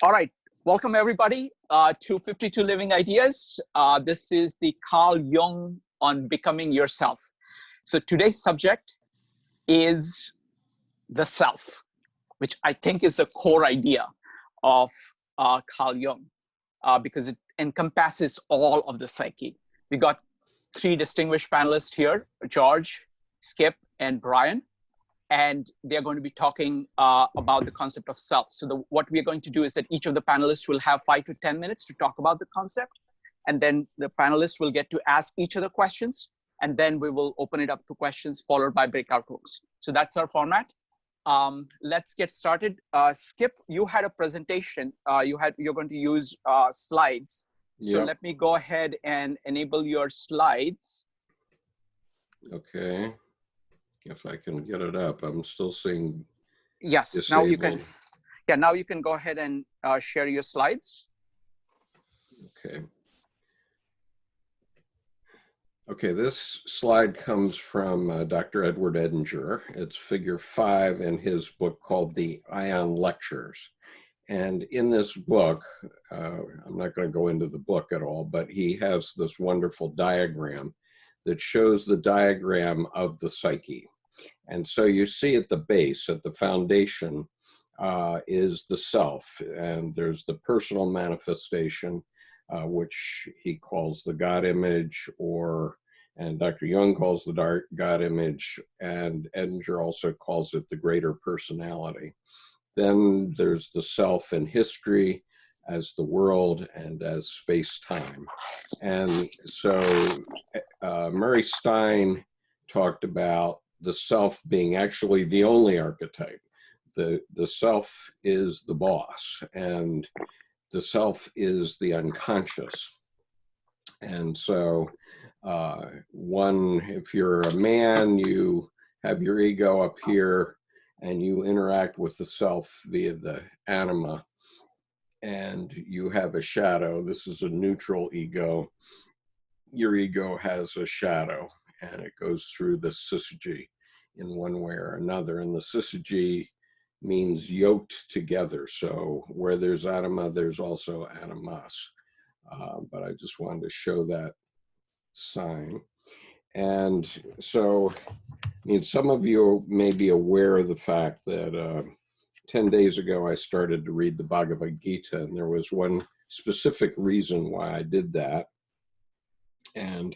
All right, welcome everybody to 52 Living Ideas. This is the Carl Jung on becoming yourself. So today's subject is the self, which I think is the core idea of Carl Jung because it encompasses all of the psyche. We got three distinguished panelists here, George, Skip, and Brian. And they're going to be talking about the concept of self. So what we're going to do is that each of the panelists will have 5 to 10 minutes to talk about the concept. And then the panelists will get to ask each other questions. And then we will open it up to questions followed by breakout rooms. So that's our format. Let's get started. Skip, you had a presentation. You're going to use slides. So Yep. Let me go ahead and enable your slides. Okay. If I can get it up, I'm still seeing. Yes, disabled. now you can. Yeah, now you can go ahead and share your slides. Okay. Okay, this slide comes from Dr. Edward Edinger. It's figure 5 in his book called The Ion Lectures. And in this book, I'm not going to go into the book at all, but he has this wonderful diagram that shows the diagram of the psyche. And so you see at the base, at the foundation, is the self. And there's the personal manifestation, which he calls the God image, and Dr. Jung calls the God image, and Edinger also calls it the greater personality. Then there's the self in history as the world and as space-time. And so Murray Stein talked about the self being actually the only archetype. The self is the boss, and the self is the unconscious. And so if you're a man, you have your ego up here, and you interact with the self via the anima, and you have a shadow. This is a neutral ego. Your ego has a shadow, and it goes through the Psyche in one way or another. And the Psyche means yoked together. So where there's anima, there's also animus. But I just wanted to show that sign. And so, some of you may be aware of the fact that 10 days ago, I started to read the Bhagavad Gita, and there was one specific reason why I did that. And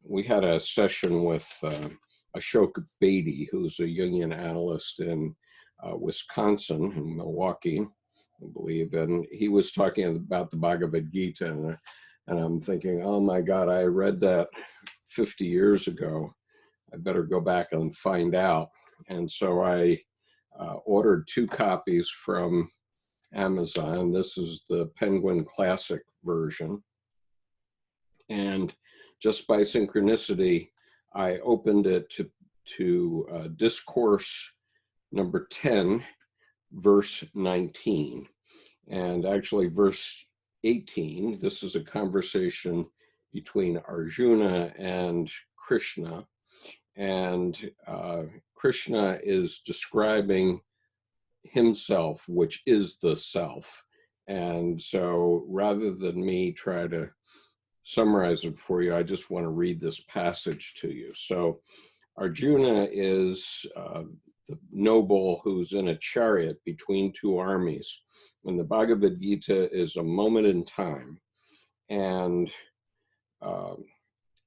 we had a session with Ashok Beatty, who's a Jungian analyst in Wisconsin, in Milwaukee, I believe, and he was talking about the Bhagavad Gita, and I'm thinking, oh my God, I read that 50 years ago. I better go back and find out. And so I ordered 2 copies from Amazon. This is the Penguin Classic version. And just by synchronicity, I opened it to discourse number 10, verse 19. And actually verse 18, this is a conversation between Arjuna and Krishna. And Krishna is describing himself, which is the self. And so rather than me try to summarize it for you, I just want to read this passage to you. So Arjuna is the noble who's in a chariot between 2 armies. And the Bhagavad Gita is a moment in time. And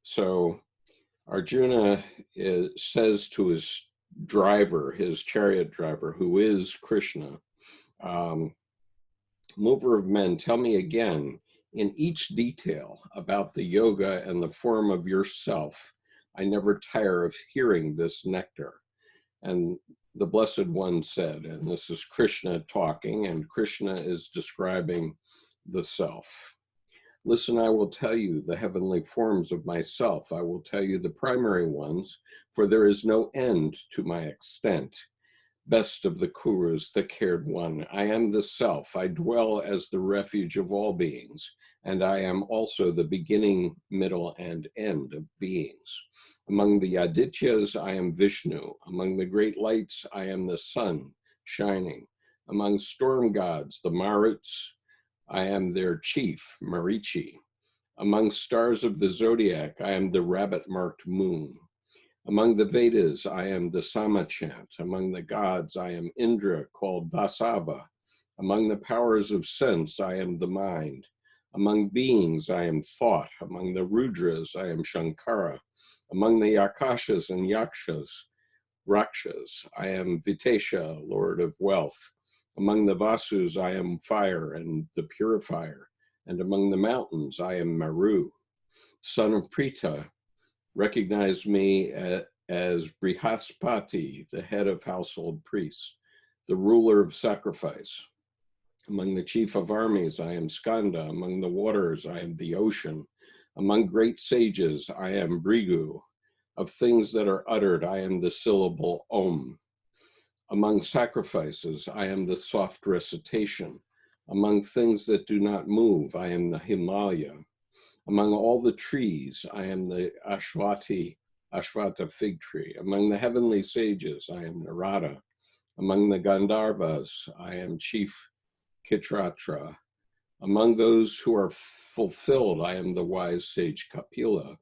so Arjuna says to his driver, his chariot driver, who is Krishna, mover of men, tell me again in each detail about the yoga and the form of yourself. I never tire of hearing this nectar. And the Blessed One said, and this is Krishna talking, and Krishna is describing the self. Listen, I will tell you the heavenly forms of myself. I will tell you the primary ones, for there is no end to my extent. Best of the Kurus, thick-haired one, I am the self. I dwell as the refuge of all beings, and I am also the beginning, middle, and end of beings. Among the Adityas, I am Vishnu. Among the great lights, I am the sun shining. Among storm gods, the Maruts, I am their chief, Marichi. Among stars of the zodiac, I am the rabbit-marked moon. Among the Vedas, I am the Samachant. Among the gods, I am Indra, called Vasava. Among the powers of sense, I am the mind. Among beings, I am thought. Among the Rudras, I am Shankara. Among the Yakashas and Rakshas, I am Vitesha, Lord of Wealth. Among the Vasus, I am fire and the purifier. And among the mountains, I am Maru. Son of Prita, recognize me as Brihaspati, the head of household priests, the ruler of sacrifice. Among the chief of armies, I am Skanda. Among the waters, I am the ocean. Among great sages, I am Brigu. Of things that are uttered, I am the syllable Om. Among sacrifices, I am the soft recitation. Among things that do not move, I am the Himalaya. Among all the trees, I am the Ashvata fig tree. Among the heavenly sages, I am Narada. Among the Gandharvas, I am Chief Kitratra. Among those who are fulfilled, I am the wise sage Kapila.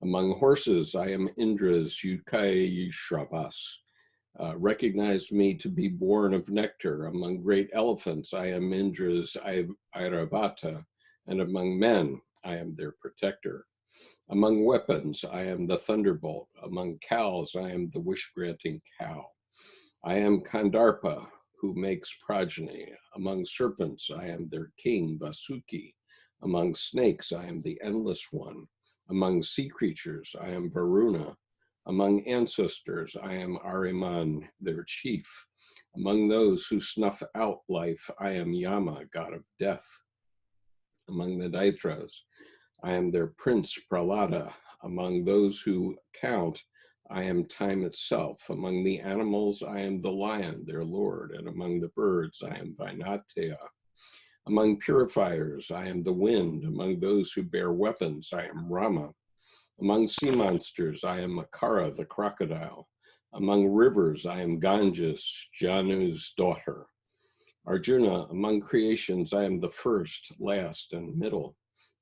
Among horses, I am Indra's Yukayishravas. Recognize me to be born of nectar. Among great elephants, I am Indra's Airavata. And among men, I am their protector. Among weapons, I am the thunderbolt. Among cows, I am the wish-granting cow. I am Kandarpa, who makes progeny. Among serpents, I am their king, Vasuki. Among snakes, I am the endless one. Among sea creatures, I am Varuna. Among ancestors, I am Ariman, their chief. Among those who snuff out life, I am Yama, god of death. Among the Daitras, I am their prince, Prahlada. Among those who count, I am time itself. Among the animals, I am the lion, their lord. And among the birds, I am Vainateya. Among purifiers, I am the wind. Among those who bear weapons, I am Rama. Among sea monsters, I am Makara, the crocodile. Among rivers, I am Ganges, Janu's daughter. Arjuna, among creations, I am the first, last, and middle.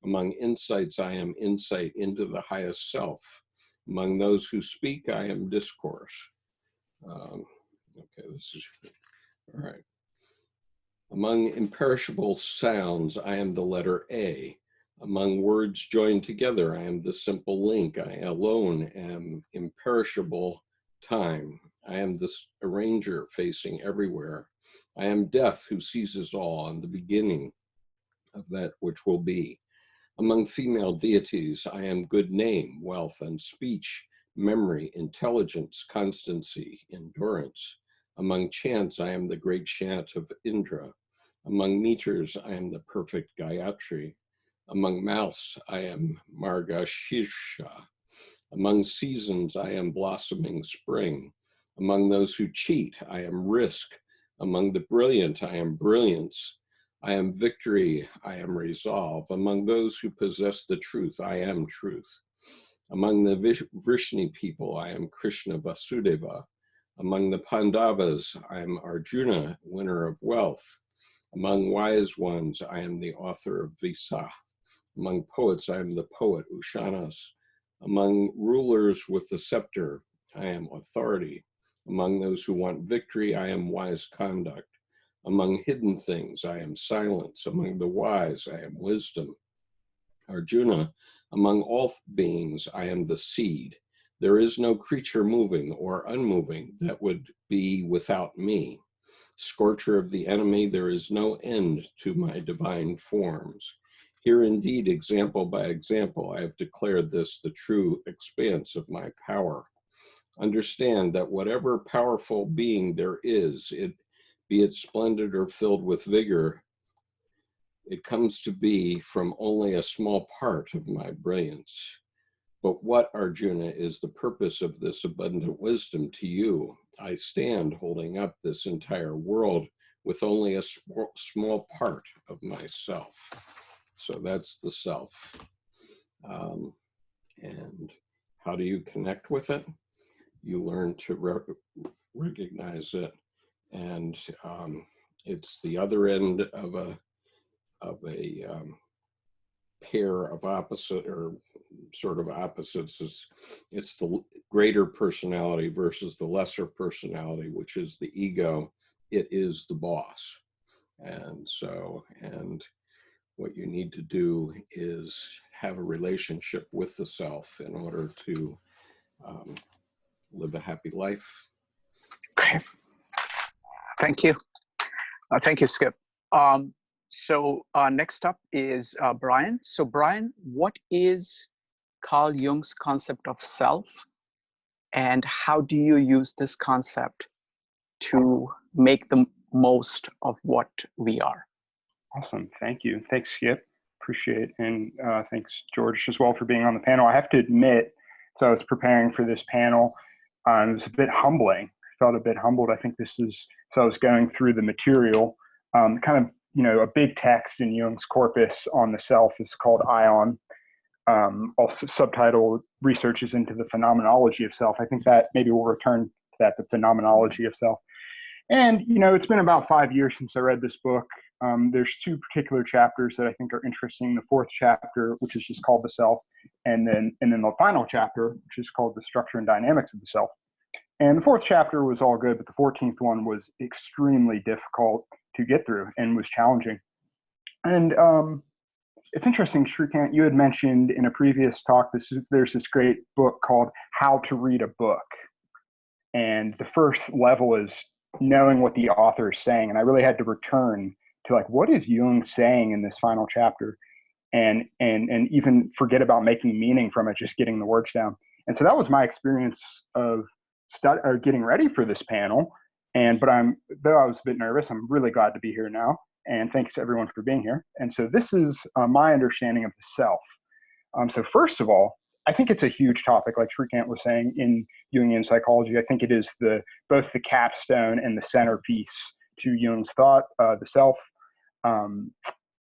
Among insights, I am insight into the highest self. Among those who speak, I am discourse. Okay, this is, all right. Among imperishable sounds, I am the letter A. Among words joined together, I am the simple link. I alone am imperishable time. I am this arranger facing everywhere. I am death who seizes all and the beginning of that which will be. Among female deities, I am good name, wealth, and speech, memory, intelligence, constancy, endurance. Among chants, I am the great chant of Indra. Among meters, I am the perfect Gayatri. Among mouths, I am Margashirsha. Among seasons, I am blossoming spring. Among those who cheat, I am risk. Among the brilliant, I am brilliance. I am victory, I am resolve. Among those who possess the truth, I am truth. Among the Vrishni people, I am Krishna Vasudeva. Among the Pandavas, I am Arjuna, winner of wealth. Among wise ones, I am the author of Visa. Among poets, I am the poet Ushanas. Among rulers with the scepter, I am authority. Among those who want victory, I am wise conduct. Among hidden things, I am silence. Among the wise, I am wisdom. Arjuna, among all beings, I am the seed. There is no creature moving or unmoving that would be without me. Scorcher of the enemy, there is no end to my divine forms. Here indeed, example by example, I have declared this the true expanse of my power. Understand that whatever powerful being there is, be it splendid or filled with vigor, it comes to be from only a small part of my brilliance. But what, Arjuna, is the purpose of this abundant wisdom to you? I stand holding up this entire world with only a small part of myself. So that's the self. And how do you connect with it? You learn to recognize it and It's the other end of a pair of opposite or sort of opposites. It's the greater personality versus the lesser personality, which is the ego. It is the boss. And what you need to do is have a relationship with the self in order to live a happy life. Okay. Thank you. Thank you, Skip. So next up is Brian. So Brian, what is Carl Jung's concept of self, and how do you use this concept to make the most of what we are? Awesome. Thank you. Thanks, Skip. Appreciate it. And thanks, George, as well, for being on the panel. I have to admit, so I was preparing for this panel, it was a bit humbling. I felt a bit humbled. I think this is, so I was going through the material, kind of, a big text in Jung's corpus on the self is called Ion, also subtitled Researches into the Phenomenology of Self. I think that maybe we'll return to that, the phenomenology of self. And, it's been about 5 years since I read this book. There's two particular chapters that I think are interesting. The fourth chapter, which is just called The Self, and then the final chapter, which is called The Structure and Dynamics of the Self. And the fourth chapter was all good, but the 14th one was extremely difficult to get through and was challenging. And it's interesting, Shrikant, you had mentioned in a previous talk, there's this great book called How to Read a Book. And the first level is knowing what the author is saying. And I really had to return to what is Jung saying in this final chapter, and even forget about making meaning from it, just getting the words down. And so that was my experience of getting ready for this panel. But though I was a bit nervous, I'm really glad to be here now. And thanks to everyone for being here. And so this is my understanding of the self. So first of all, I think it's a huge topic, like Shrikant was saying, in Jungian psychology. I think it is both the capstone and the centerpiece to Jung's thought, the self.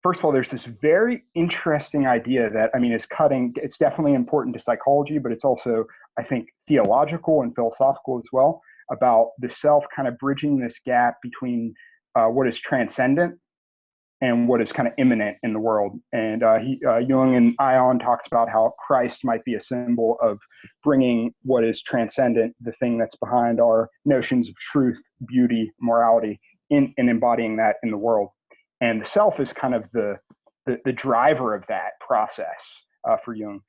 First of all, there's this very interesting idea that, it's definitely important to psychology, but it's also, I think, theological and philosophical as well, about the self kind of bridging this gap between what is transcendent and what is kind of immanent in the world. And Jung in Ion talks about how Christ might be a symbol of bringing what is transcendent, the thing that's behind our notions of truth, beauty, morality, and embodying that in the world. And the self is kind of the driver of that process for Jung.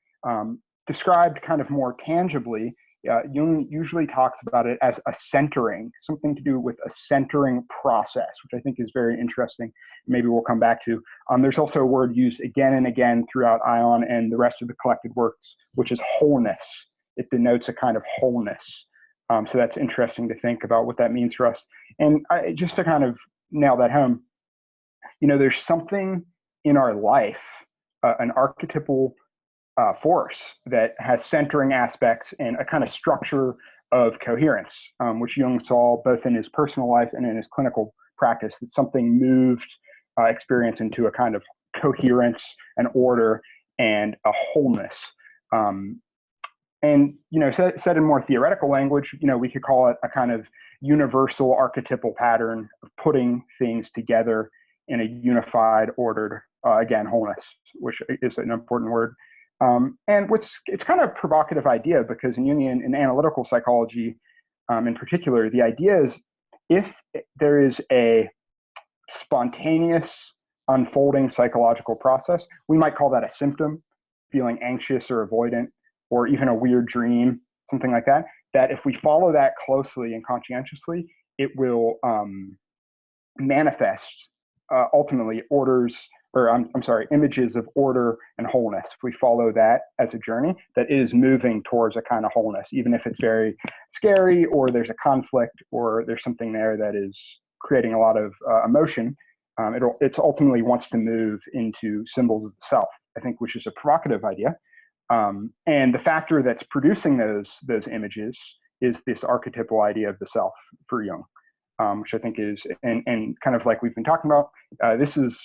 Described kind of more tangibly, Jung usually talks about it as a centering, something to do with a centering process, which I think is very interesting. Maybe we'll come back to. There's also a word used again and again throughout Ion and the rest of the collected works, which is wholeness. It denotes a kind of wholeness. So that's interesting to think about what that means for us. And just to kind of nail that home, there's something in our life, an archetypal force that has centering aspects and a kind of structure of coherence, which Jung saw both in his personal life and in his clinical practice, that something moved experience into a kind of coherence, an order, and a wholeness. And said in more theoretical language, we could call it a kind of universal archetypal pattern of putting things together in a unified, ordered, again, wholeness, which is an important word. And it's kind of a provocative idea, because in Jungian and analytical psychology in particular, the idea is if there is a spontaneous unfolding psychological process, we might call that a symptom, feeling anxious or avoidant, or even a weird dream, something like that, that if we follow that closely and conscientiously, it will manifest ultimately images of order and wholeness. If we follow that as a journey, that is moving towards a kind of wholeness, even if it's very scary, or there's a conflict, or there's something there that is creating a lot of emotion, it ultimately wants to move into symbols of the self, I think, which is a provocative idea. And the factor that's producing those images is this archetypal idea of the self for Jung, which I think is, and kind of like we've been talking about, this is,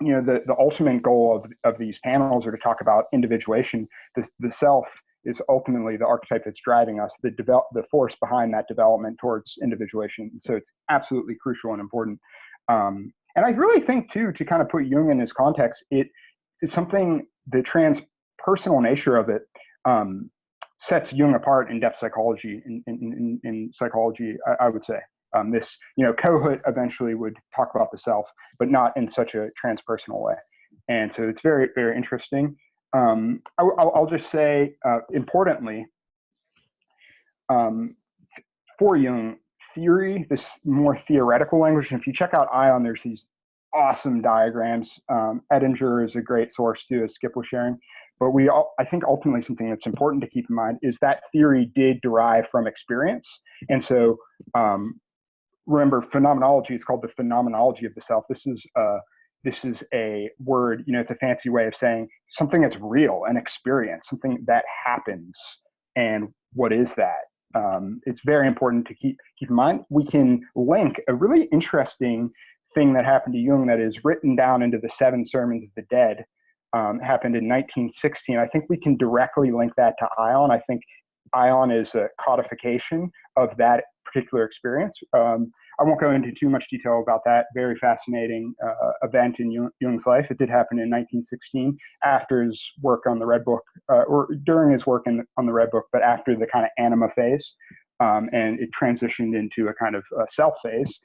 the ultimate goal of these panels are to talk about individuation. The self is ultimately the archetype that's driving us, the force behind that development towards individuation. So it's absolutely crucial and important. And I really think too, to kind of put Jung in his context, it's something, the transpersonal nature of it sets Jung apart in depth psychology, in psychology, I would say. This, Kohut eventually would talk about the self, but not in such a transpersonal way. And so it's very, very interesting. I'll just say, importantly, for Jung, theory, this more theoretical language, and if you check out Ion, there's these awesome diagrams. Edinger is a great source too, as Skip was sharing. But I think ultimately something that's important to keep in mind is that theory did derive from experience. And so remember, phenomenology is called the phenomenology of the self. This is a word, it's a fancy way of saying something that's real, an experience, something that happens. And what is that? It's very important to keep in mind. We can link a really interesting thing that happened to Jung that is written down into the 7 Sermons of the Dead, happened in 1916. I think we can directly link that to Ion. I think Ion is a codification of that particular experience. I won't go into too much detail about that very fascinating event in Jung's life. It did happen in 1916 after his work on the Red Book, or during his work on the Red Book, but after the kind of anima phase, and it transitioned into a kind of self phase.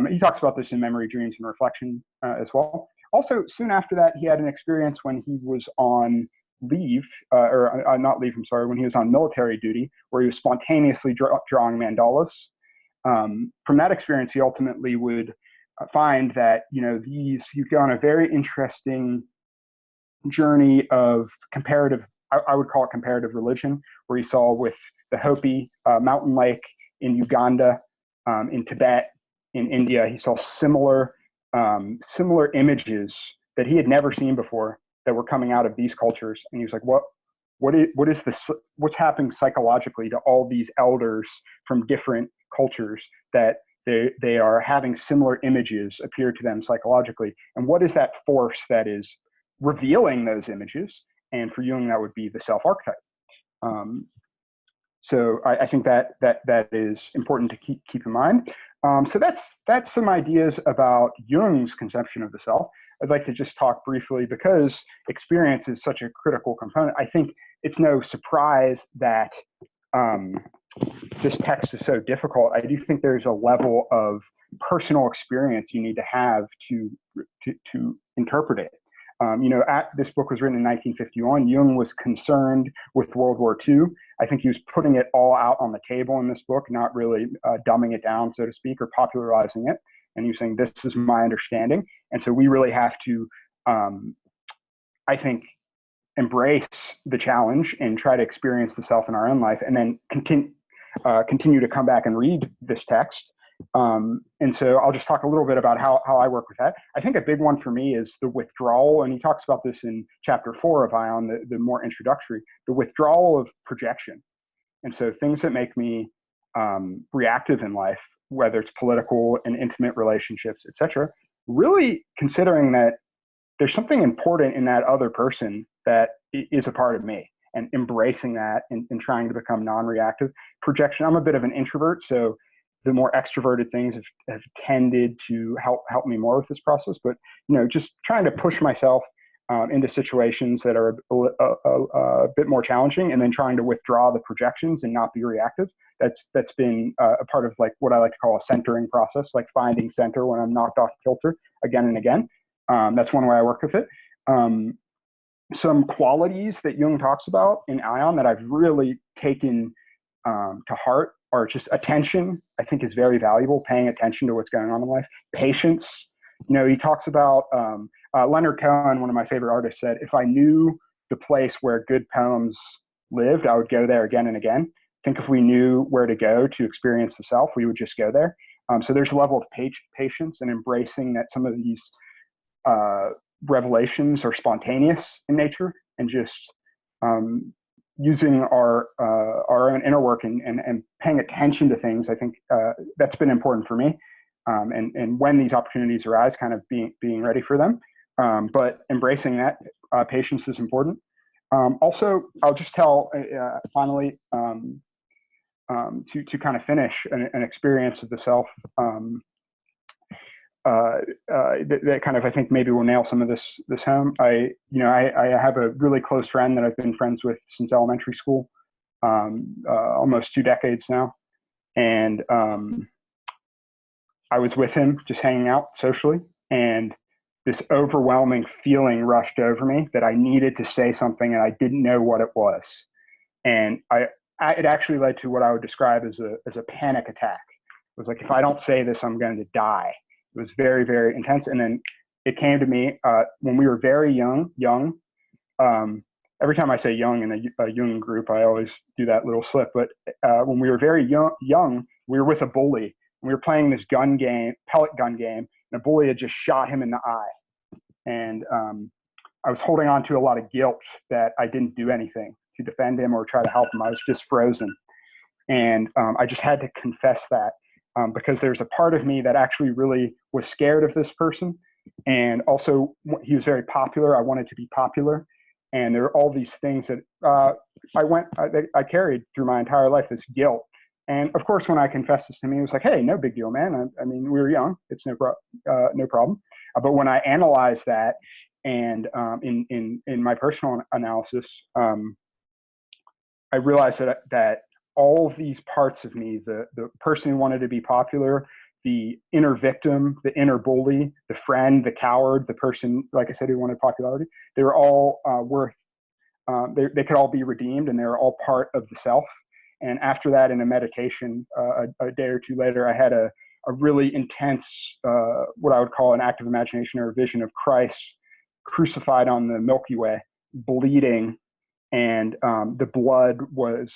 He talks about this in Memory, Dreams, and Reflection as well. Also, soon after that, he had an experience when he was on leave, when he was on military duty, where he was spontaneously drawing mandalas. From that experience, he ultimately would find that, you go on a very interesting journey of comparative, I would call it comparative religion, where he saw with the Hopi mountain lake in Uganda, in Tibet, in India, he saw similar images that he had never seen before that were coming out of these cultures. And he was like, what's happening psychologically to all these elders from different cultures that they are having similar images appear to them psychologically? And what is that force that is revealing those images? And for Jung, that would be the self-archetype. So I think that is important to keep in mind. So that's some ideas about Jung's conception of the self. I'd like to just talk briefly, because experience is such a critical component. I think it's no surprise that this text is so difficult. I do think there's a level of personal experience you need to have to interpret it. This book was written in 1951. Jung was concerned with World War II. I think he was putting it all out on the table in this book, not really dumbing it down, so to speak, or popularizing it. And he was saying, this is my understanding. And so we really have to, I think, embrace the challenge and try to experience the self in our own life, and then continue to come back and read this text. And so I'll just talk a little bit about how I work with that. I think a big one for me is the withdrawal, and he talks about this in chapter 4 of Ion, the more introductory, the withdrawal of projection. And so things that make me reactive in life, whether it's political and intimate relationships, etc., really considering that there's something important in that other person that is a part of me, and embracing that and trying to become non-reactive. Projection, I'm a bit of an introvert, so the more extroverted things have tended to help me more with this process. But just trying to push myself into situations that are a bit more challenging, and then trying to withdraw the projections and not be reactive. That's been a part of like what I like to call a centering process, like finding center when I'm knocked off kilter again and again. That's one way I work with it. Some qualities that Jung talks about in Ion that I've really taken to heart are just attention. I think is very valuable, paying attention to what's going on in life. Patience. He talks about Leonard Cohen, one of my favorite artists, said, if I knew the place where good poems lived, I would go there again and again. I think if we knew where to go to experience the self, we would just go there. So there's a level of patience and embracing that some of these revelations are spontaneous in nature, and just using our own inner work and paying attention to things. I think that's been important for me. And when these opportunities arise, kind of being ready for them. But embracing that patience is important. Also, I'll just tell finally to kind of finish an experience of the self. that kind of, I think maybe will nail some of this home. I have a really close friend that I've been friends with since elementary school, almost 2 decades now. And I was with him just hanging out socially, and this overwhelming feeling rushed over me that I needed to say something and I didn't know what it was. And it actually led to what I would describe as a panic attack. It was like, if I don't say this, I'm going to die. It was very, very intense. And then it came to me when we were very young. Every time I say young in a Jung group, I always do that little slip. But when we were very young, we were with a bully. And we were playing this pellet gun game, and a bully had just shot him in the eye. And I was holding on to a lot of guilt that I didn't do anything to defend him or try to help him. I was just frozen. And I just had to confess that because there's a part of me that actually really was scared of this person. And also, he was very popular. I wanted to be popular. And there are all these things that I carried through my entire life, this guilt. And of course, when I confessed this to me, it was like, hey, no big deal, man. I mean, we were young. It's no problem. But when I analyzed that and in my personal analysis, I realized that all of these parts of me, the person who wanted to be popular, the inner victim, the inner bully, the friend, the coward, the person, like I said, who wanted popularity, they were all they could all be redeemed, and they were all part of the self. And after that, in a meditation, a day or two later, I had a really intense, what I would call an active imagination or a vision of Christ crucified on the Milky Way, bleeding, and the blood was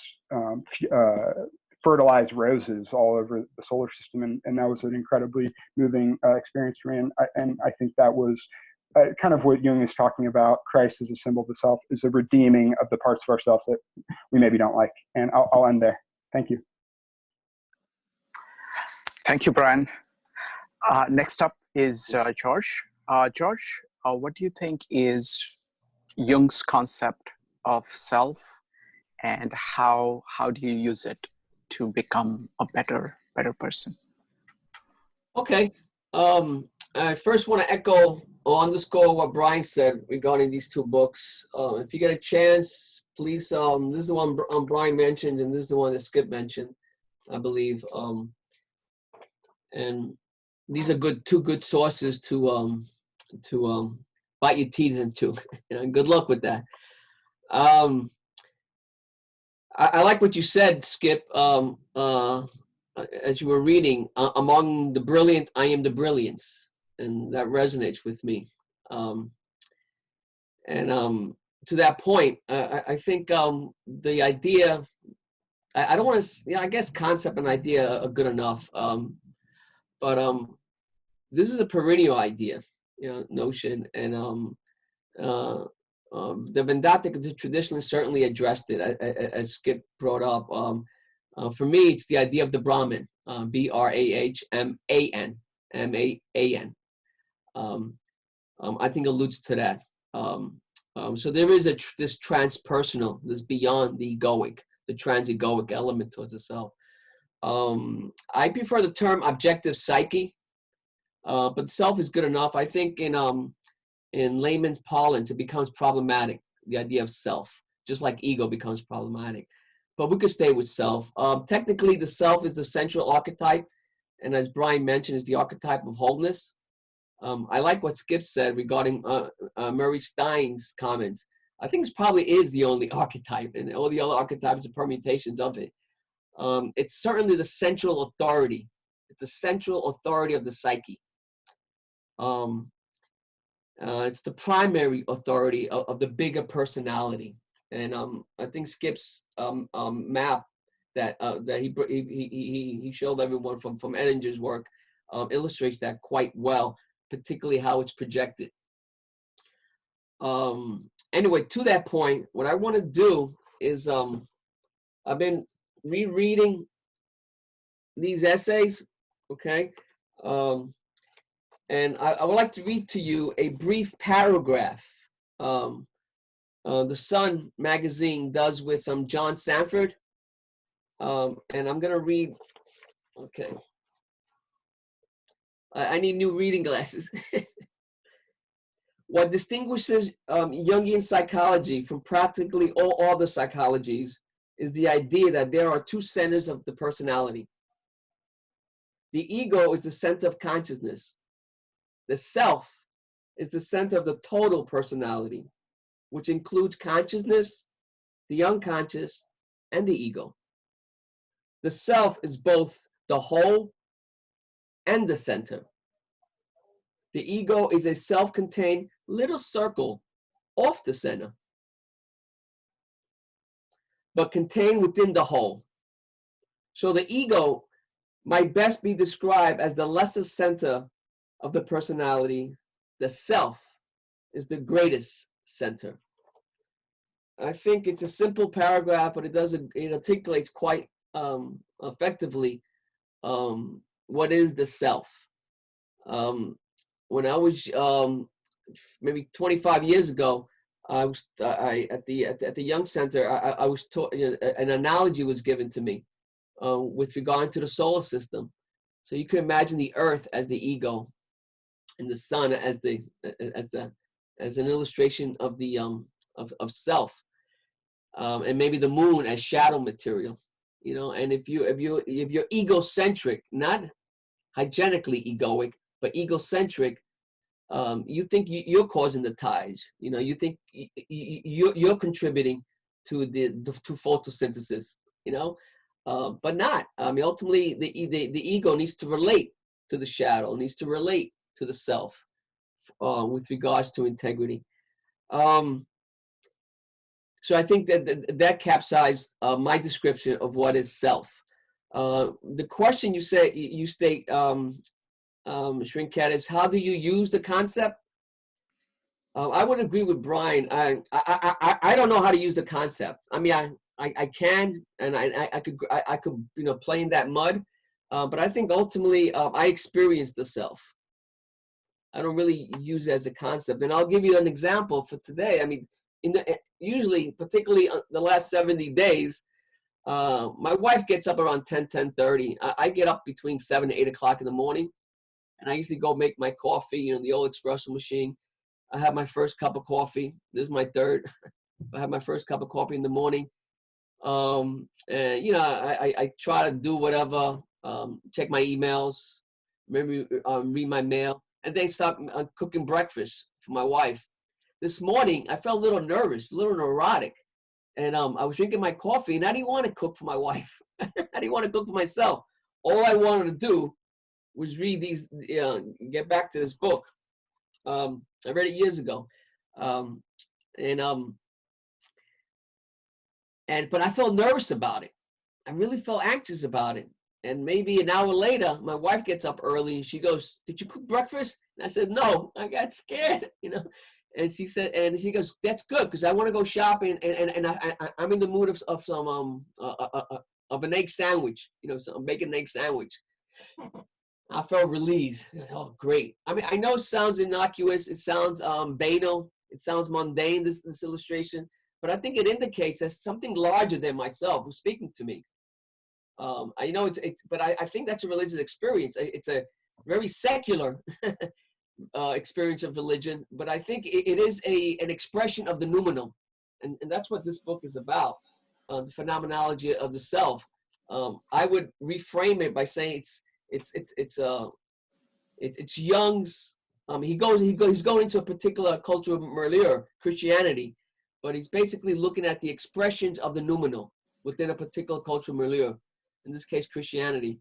fertilized roses all over the solar system, and that was an incredibly moving experience for me. And I think that was kind of what Jung is talking about. Christ as a symbol of the self is a redeeming of the parts of ourselves that we maybe don't like. And I'll end there. Thank you. Thank you, Brian. Next up is George. George, what do you think is Jung's concept of self, and how do you use it to become a better person? Okay. I first want to echo or underscore what Brian said regarding these 2 books. If you get a chance, please, this is the one Brian mentioned, and this is the one that Skip mentioned, I believe. And these are 2 good sources to bite your teeth into. Good luck with that. I like what you said, Skip, as you were reading, among the brilliant, I am the brilliance. And that resonates with me. To that point, I think the idea, I don't want to, I guess concept and idea are good enough. But this is a perennial idea, notion. And the Vedanta traditionally certainly addressed it, as Skip brought up. For me, it's the idea of the Brahman, Brahman, Man. I think alludes to that. So there is this transpersonal, this beyond the egoic, the trans-egoic element towards the self. I prefer the term objective psyche, but self is good enough. I think in layman's parlance, it becomes problematic, the idea of self, just like ego becomes problematic. But we could stay with self. Technically, the self is the central archetype, and as Brian mentioned, is the archetype of wholeness. I like what Skip said regarding Murray Stein's comments. I think this probably is the only archetype, and all the other archetypes are permutations of it. It's certainly the central authority. It's the central authority of the psyche. It's the primary authority of the bigger personality. And I think Skip's map that he showed everyone from Edinger's work illustrates that quite well, particularly how it's projected. Anyway, to that point, what I want to do is I've been rereading these essays, okay? And I would like to read to you a brief paragraph the Sun magazine does with John Sanford. And I'm going to read, okay. I need new reading glasses. What distinguishes Jungian psychology from practically all other psychologies is the idea that there are two centers of the personality. The ego is the center of consciousness. The self is the center of the total personality, which includes consciousness, the unconscious, and the ego. The self is both the whole and the center. The ego is a self-contained little circle off the center, but contained within the whole. So the ego might best be described as the lesser center of the personality. The self is the greatest center. I think it's a simple paragraph, but it articulates quite effectively what is the self. When I was maybe 25 years ago, I was at the Jung Center. I was taught, an analogy was given to me with regard to the solar system. So you can imagine the Earth as the ego, and the sun as an illustration of the of self, and maybe the moon as shadow material. And if you're egocentric, not hygienically egoic, but egocentric, you think you're causing the tides. You think you're contributing to to photosynthesis. But not. I mean, ultimately, the ego needs to relate to the shadow, needs to relate to the self with regards to integrity. So I think that capsized my description of what is self. The question you state, Shrinkat, is how do you use the concept? I would agree with Brian. I don't know how to use the concept. I mean, I can, and I could play in that mud, but I think ultimately I experience the self. I don't really use it as a concept, and I'll give you an example for today. I mean, usually, particularly the last 70 days, my wife gets up around 10:30. I get up between 7 and 8 o'clock in the morning, and I usually go make my coffee, the old espresso machine. I have my first cup of coffee. This is my third. I have my first cup of coffee in the morning. And I try to do whatever, check my emails, maybe read my mail, and then start cooking breakfast for my wife. This morning, I felt a little nervous, a little neurotic. And I was drinking my coffee, and I didn't want to cook for my wife. I didn't want to cook for myself. All I wanted to do was read these, get back to this book. I read it years ago. But I felt nervous about it. I really felt anxious about it. And maybe an hour later, my wife gets up early and she goes, "Did you cook breakfast?" And I said, "No, I got scared," And she said, and she goes, "That's good, because I want to go shopping, and I'm in the mood of some of an egg sandwich, so I'm making an egg sandwich." I felt relieved. Oh, great. I mean, I know it sounds innocuous, it sounds banal, it sounds mundane, this illustration, but I think it indicates that something larger than myself was speaking to me. I know but I think that's a religious experience. It's a very secular experience of religion, but I think it is an expression of the noumenal, and that's what this book is about, the phenomenology of the self. I would reframe it by saying it's Jung's. He's going into a particular cultural milieu, Christianity, but he's basically looking at the expressions of the noumenal within a particular cultural milieu. In this case, Christianity,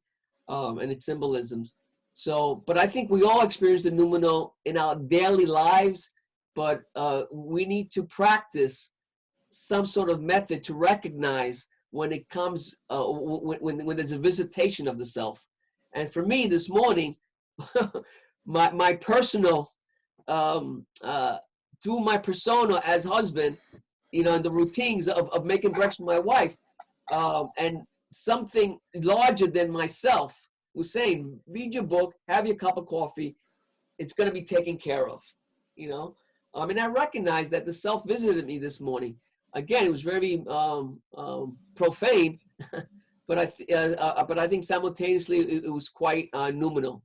and its symbolisms. So, but I think we all experience the noumenal in our daily lives, but we need to practice some sort of method to recognize when it comes, when there's a visitation of the self. And for me this morning, my personal, through my persona as husband, the routines of making breakfast for my wife, and something larger than myself was saying, read your book, have your cup of coffee, it's going to be taken care of, And I recognize that the self visited me this morning. Again, it was very profane, but I think simultaneously it was quite noumenal.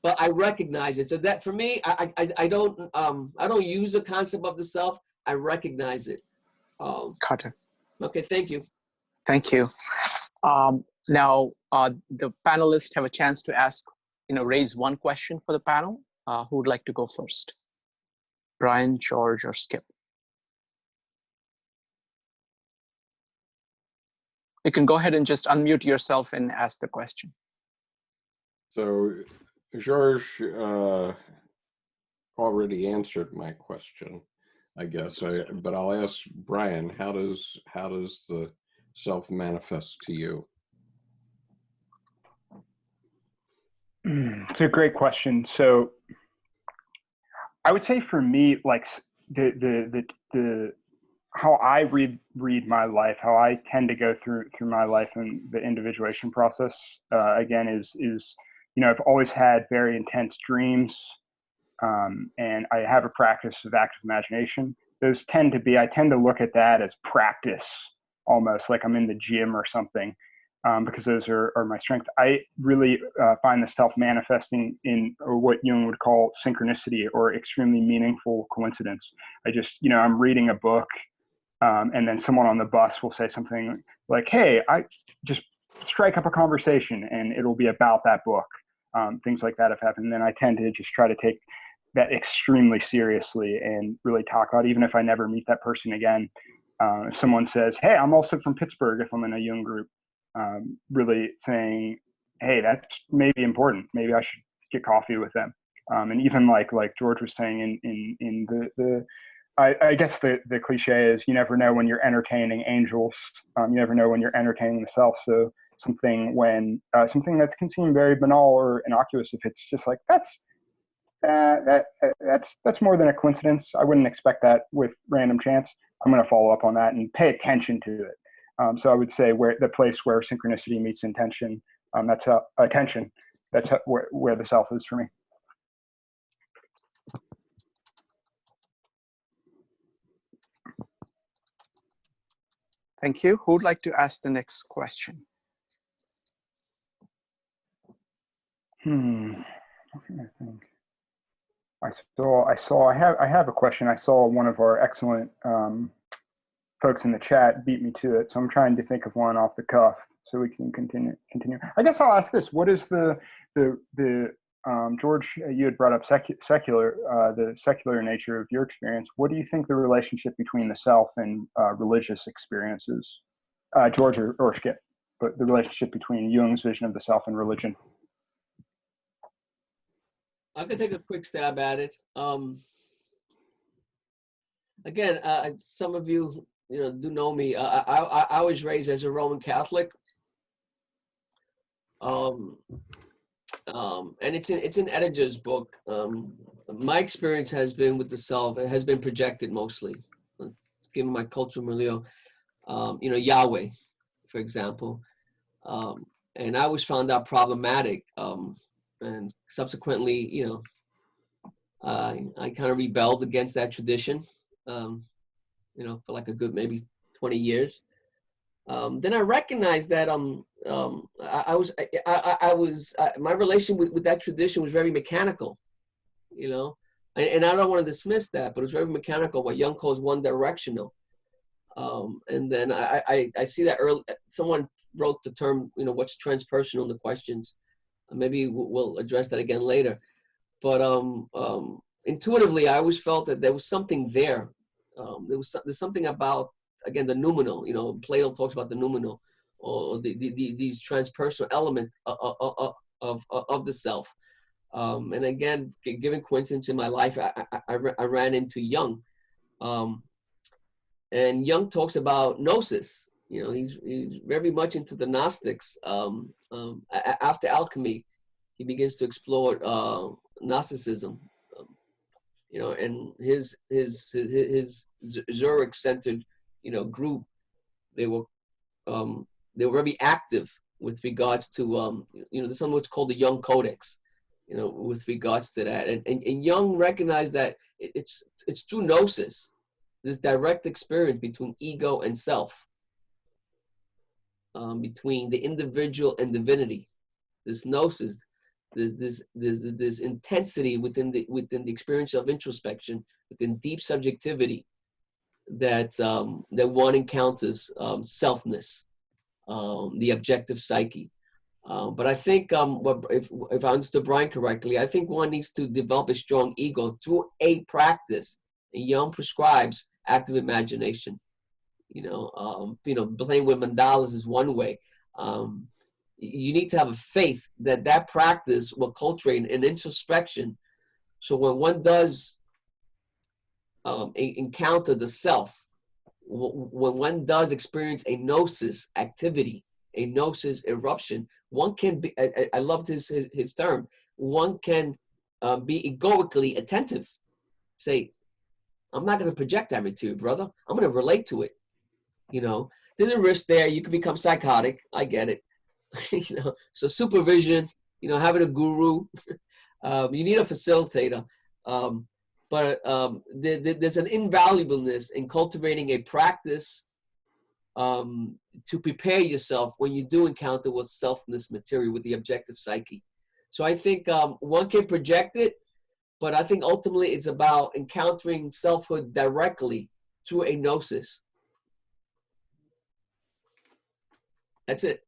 but I recognize it. So that for me, I don't use the concept of the self. I recognize it. Got it. Okay, thank you. Thank you. Now, the panelists have a chance to ask, raise one question for the panel. Who would like to go first? Brian, George, or Skip? You can go ahead and just unmute yourself and ask the question. So, George already answered my question, I guess. But I'll ask Brian, how does the self manifest to you? It's a great question. So I would say for me, like the how I read my life, how I tend to go through my life and the individuation process, again, is I've always had very intense dreams, and I have a practice of active imagination. Those tend to look at that as practice, almost like I'm in the gym or something, because those are my strengths. I really find the self manifesting in what Jung would call synchronicity, or extremely meaningful coincidence. I just, I'm reading a book, and then someone on the bus will say something like, "Hey, I just strike up a conversation," and it'll be about that book. Things like that have happened. And then I tend to just try to take that extremely seriously and really talk about, even if I never meet that person again. If someone says, "Hey, I'm also from Pittsburgh," if I'm in a Jung group, really saying, "Hey, that's maybe important. Maybe I should get coffee with them." And even like George was saying in the I guess the cliche is, you never know when you're entertaining angels. You never know when you're entertaining the self. So something that can seem very banal or innocuous, if it's just like, that's more than a coincidence. I wouldn't expect that with random chance. I'm going to follow up on that and pay attention to it. So I would say the place where synchronicity meets intention, that's attention. That's where the self is for me. Thank you. Who would like to ask the next question? What can I think? I have a question. I saw one of our excellent folks in the chat beat me to it, so I'm trying to think of one off the cuff so we can continue. I guess I'll ask this: what is the George? You had brought up the secular nature of your experience. What do you think the relationship between the self and religious experiences, George or Skip? But the relationship between Jung's vision of the self and religion. I can take a quick stab at it. Again, some of you, do know me. I was raised as a Roman Catholic, and it's in Editors' book. My experience has been with the self. It has been projected mostly, given my cultural milieu. Yahweh, for example, and I always found that problematic. And subsequently, I kind of rebelled against that tradition, for like a good maybe 20 years. Then I recognized that my relation with that tradition was very mechanical, and I don't want to dismiss that, but it was very mechanical, what Jung calls one directional. And then I see that someone wrote the term, what's transpersonal in the questions. Maybe we'll address that again later. But intuitively, I always felt that there was something there. There's something about, again, the noumenal. Plato talks about the noumenal, or these transpersonal elements of the self. And again, given coincidence in my life, I ran into Jung. And Jung talks about Gnosis. He's very much into the Gnostics. After alchemy, he begins to explore Gnosticism. And his Zurich-centered, group, they were very active with regards to, there's something what's called the Jung Codex, with regards to that. And Jung recognized that it's true Gnosis, this direct experience between ego and self, between the individual and divinity, this Gnosis, this intensity within the experience of introspection, within deep subjectivity, that one encounters selfness, the objective psyche. But I think if I understood Brian correctly, I think one needs to develop a strong ego through a practice. And Jung prescribes active imagination. Playing with mandalas is one way. You need to have a faith that practice will cultivate an introspection. So when one does encounter the self, when one does experience a gnosis activity, a gnosis eruption, one can be, I loved his term, one can be egoically attentive. Say, I'm not going to project that into you, brother. I'm going to relate to it. There's a risk there. You can become psychotic. I get it. So supervision, having a guru, you need a facilitator. But there's an invaluableness in cultivating a practice to prepare yourself when you do encounter with selfness material, with the objective psyche. So I think one can project it, but I think ultimately it's about encountering selfhood directly through a gnosis. That's it.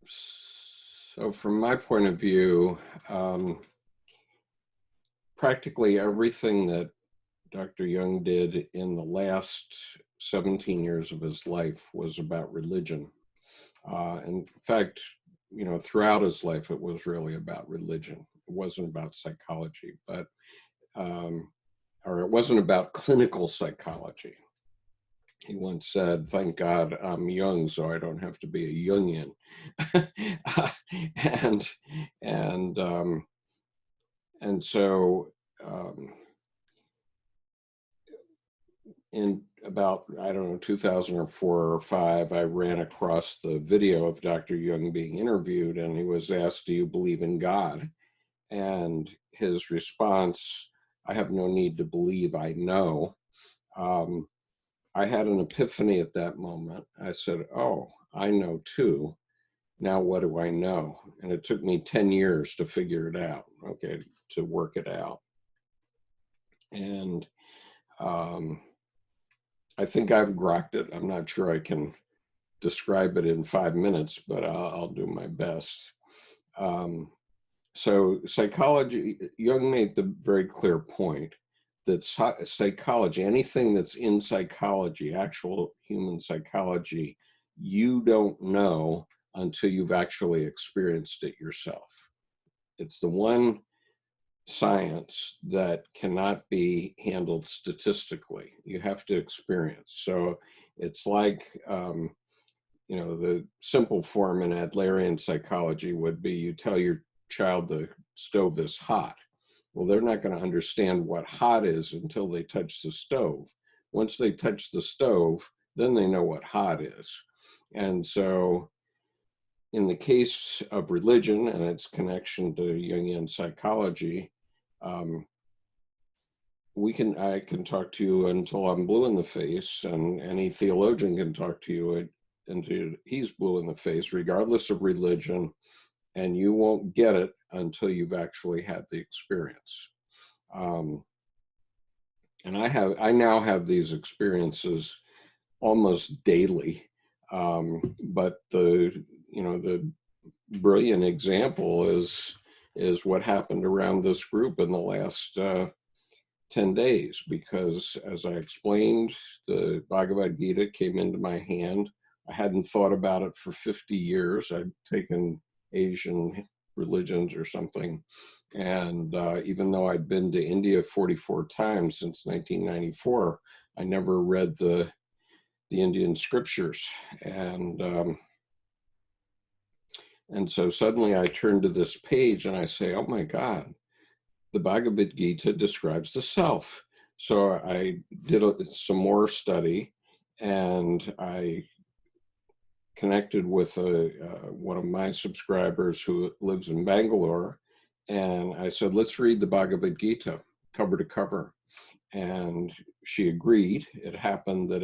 So from my point of view, practically everything that Dr. Jung did in the last 17 years of his life was about religion. In fact, throughout his life, it was really about religion. It wasn't about psychology, or it wasn't about clinical psychology. He once said, "Thank God I'm young, so I don't have to be a Jungian." And so in about, 2004 or 5, I ran across the video of Dr. Jung being interviewed, and he was asked, "Do you believe in God?" And his response, "I have no need to believe, I know." I had an epiphany at that moment. I said, "Oh, I know too. Now what do I know?" And it took me 10 years to figure it out, to work it out. And I think I've grokked it. I'm not sure I can describe it in 5 minutes, but I'll do my best. So psychology, Jung made the very clear point that psychology, anything that's in psychology, actual human psychology, you don't know until you've actually experienced it yourself. It's the one science that cannot be handled statistically. You have to experience. So it's like, the simple form in Adlerian psychology would be you tell your child the stove is hot. Well, they're not going to understand what hot is until they touch the stove. Once they touch the stove, then they know what hot is. And so in the case of religion and its connection to Jungian psychology, I can talk to you until I'm blue in the face, and any theologian can talk to you until he's blue in the face, regardless of religion, and you won't get it until you've actually had the experience. And I now have these experiences almost daily. But the brilliant example is what happened around this group in the last 10 days, because as I explained, the Bhagavad Gita came into my hand. I hadn't thought about it for 50 years. I'd taken Asian religions or something. And even though I'd been to India 44 times since 1994, I never read the Indian scriptures. And so suddenly I turn to this page and I say, oh my God, the Bhagavad Gita describes the self. So I did some more study, and I connected with one of my subscribers who lives in Bangalore. And I said, let's read the Bhagavad Gita cover to cover. And she agreed. It happened that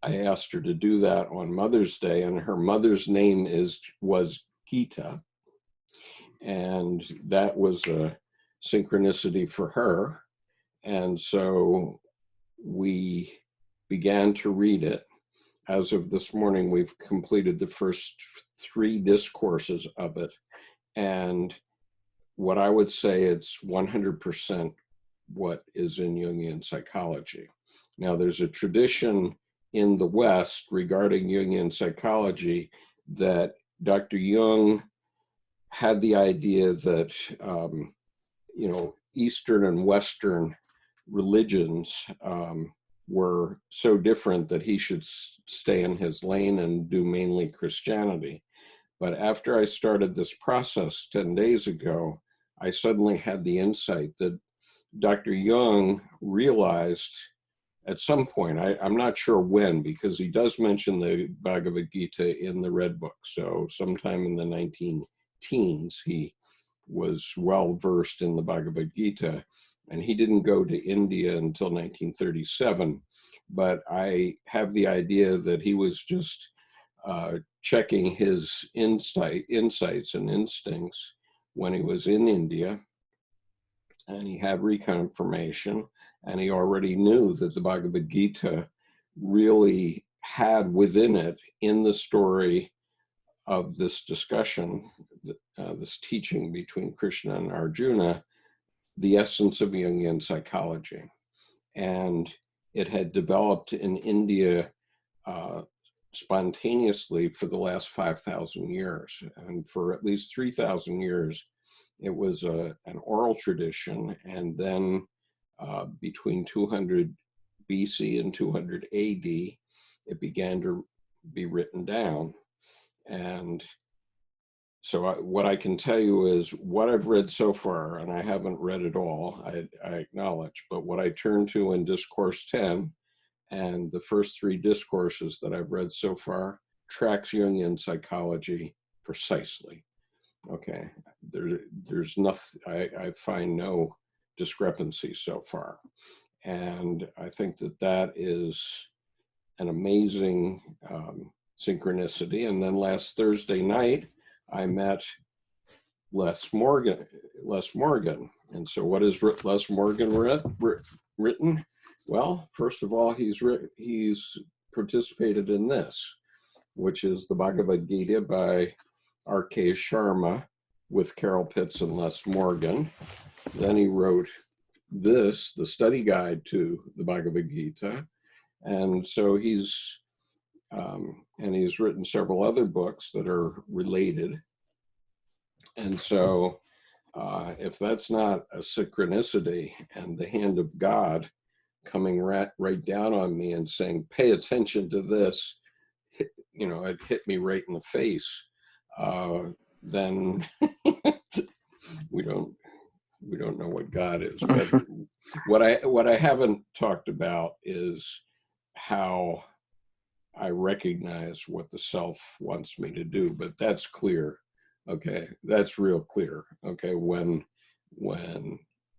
I asked her to do that on Mother's Day, and her mother's name was Gita, and that was a synchronicity for her. And so we began to read it. As of this morning, we've completed the first 3 discourses of it. And what I would say, it's 100% what is in Jungian psychology. Now, there's a tradition in the West regarding Jungian psychology that Dr. Jung had the idea that, Eastern and Western religions were so different that he should stay in his lane and do mainly Christianity. But after I started this process 10 days ago, I suddenly had the insight that Dr. Jung realized at some point, I'm not sure when, because he does mention the Bhagavad Gita in the Red Book. So sometime in the 19-teens, he was well versed in the Bhagavad Gita. And he didn't go to India until 1937. But I have the idea that he was just checking his insights and instincts when he was in India. And he had reconfirmation, and he already knew that the Bhagavad Gita really had within it, in the story of this discussion, this teaching between Krishna and Arjuna, the essence of Jungian psychology. And it had developed in India spontaneously for the last 5,000 years. And for at least 3,000 years, it was an oral tradition. And then between 200 BC and 200 AD, it began to be written down. And so what I can tell you is what I've read so far, and I haven't read it all, I acknowledge, but what I turn to in Discourse 10 and the first 3 discourses that I've read so far tracks Jungian psychology precisely. Okay, there's nothing, I find no discrepancy so far. And I think that is an amazing synchronicity. And then last Thursday night, I met Les Morgan. And so what has Les Morgan written? Well, first of all, he's participated in this, which is the Bhagavad Gita by R.K. Sharma with Carol Pitts and Les Morgan. Then he wrote this, the study guide to the Bhagavad Gita. And so he's written several other books that are related. And so if that's not a synchronicity and the hand of God coming right down on me and saying, pay attention to this, it hit me right in the face, then we don't know what God is. But what I haven't talked about is how I recognize what the self wants me to do, but that's clear. Okay, that's real clear. Okay, when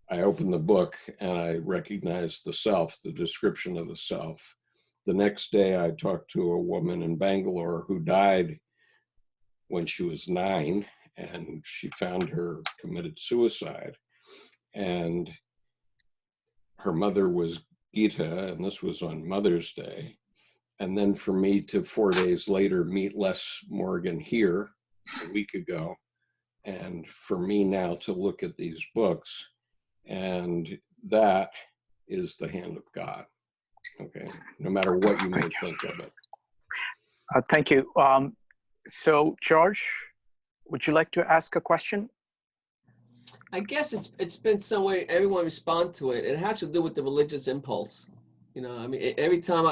I open the book and I recognize the self, the description of the self, the next day I talked to a woman in Bangalore who died when she was 9, and she found her committed suicide. And her mother was Gita, and this was on Mother's Day. And then for me to 4 days later meet Les Morgan here a week ago, and for me now to look at these books, and that is the hand of God. Okay, no matter what you may think of it. Thank you. So, George, would you like to ask a question? I guess it's been some way everyone respond to it. It has to do with the religious impulse. I mean, every time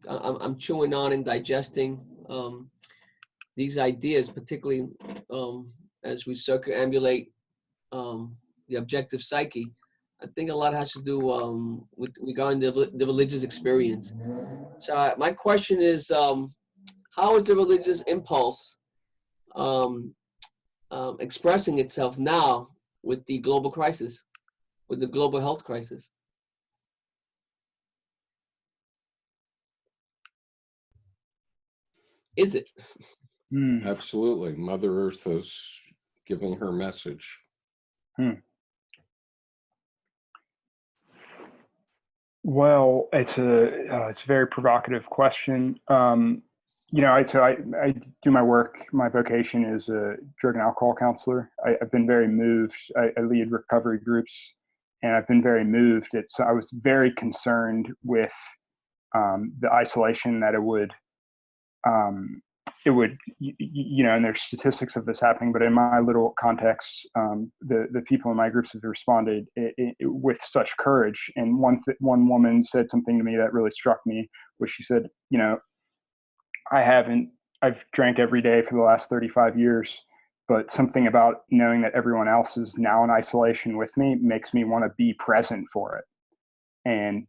I'm chewing on and digesting these ideas, particularly as we circumambulate the objective psyche, I think a lot has to do with regarding the religious experience. So my question is, how is the religious impulse expressing itself now with the global crisis, with the global health crisis? is it? Absolutely. Mother Earth is giving her message. Well, it's a very provocative question. You know, I do my work. My vocation is a drug and alcohol counselor. I've been very moved. I lead recovery groups, and I've been very moved. I was very concerned with the isolation that it would, you know, and there's statistics of this happening, but in my little context, the people in my groups have responded with such courage. And one woman said something to me that really struck me, which she said, you know, I've drank every day for the last 35 years, but something about knowing that everyone else is now in isolation with me makes me want to be present for it. And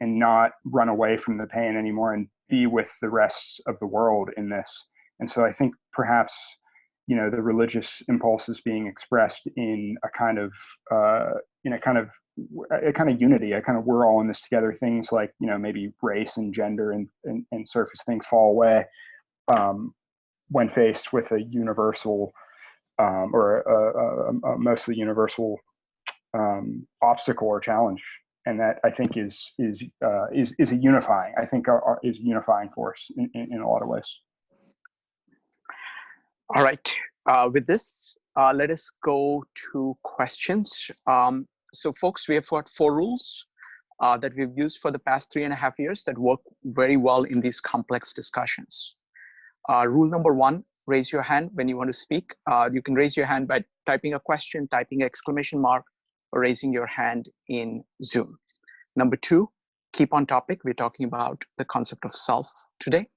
not run away from the pain anymore, and be with the rest of the world in this. And so I think perhaps, you know, the religious impulse is being expressed in a kind of unity, a kind of we're all in this together. Things like, you know, maybe race and gender and surface things fall away when faced with a universal or a mostly universal obstacle or challenge. And that, I think, is a unifying. I think is a unifying force in a lot of ways. All right. With this, let us go to questions. So, folks, we have got 4 rules that we've used for the past 3.5 years that work very well in these complex discussions. Rule number 1: raise your hand when you want to speak. You can raise your hand by typing a question, typing exclamation mark, or raising your hand in Zoom. Number 2, keep on topic. We're talking about the concept of self today.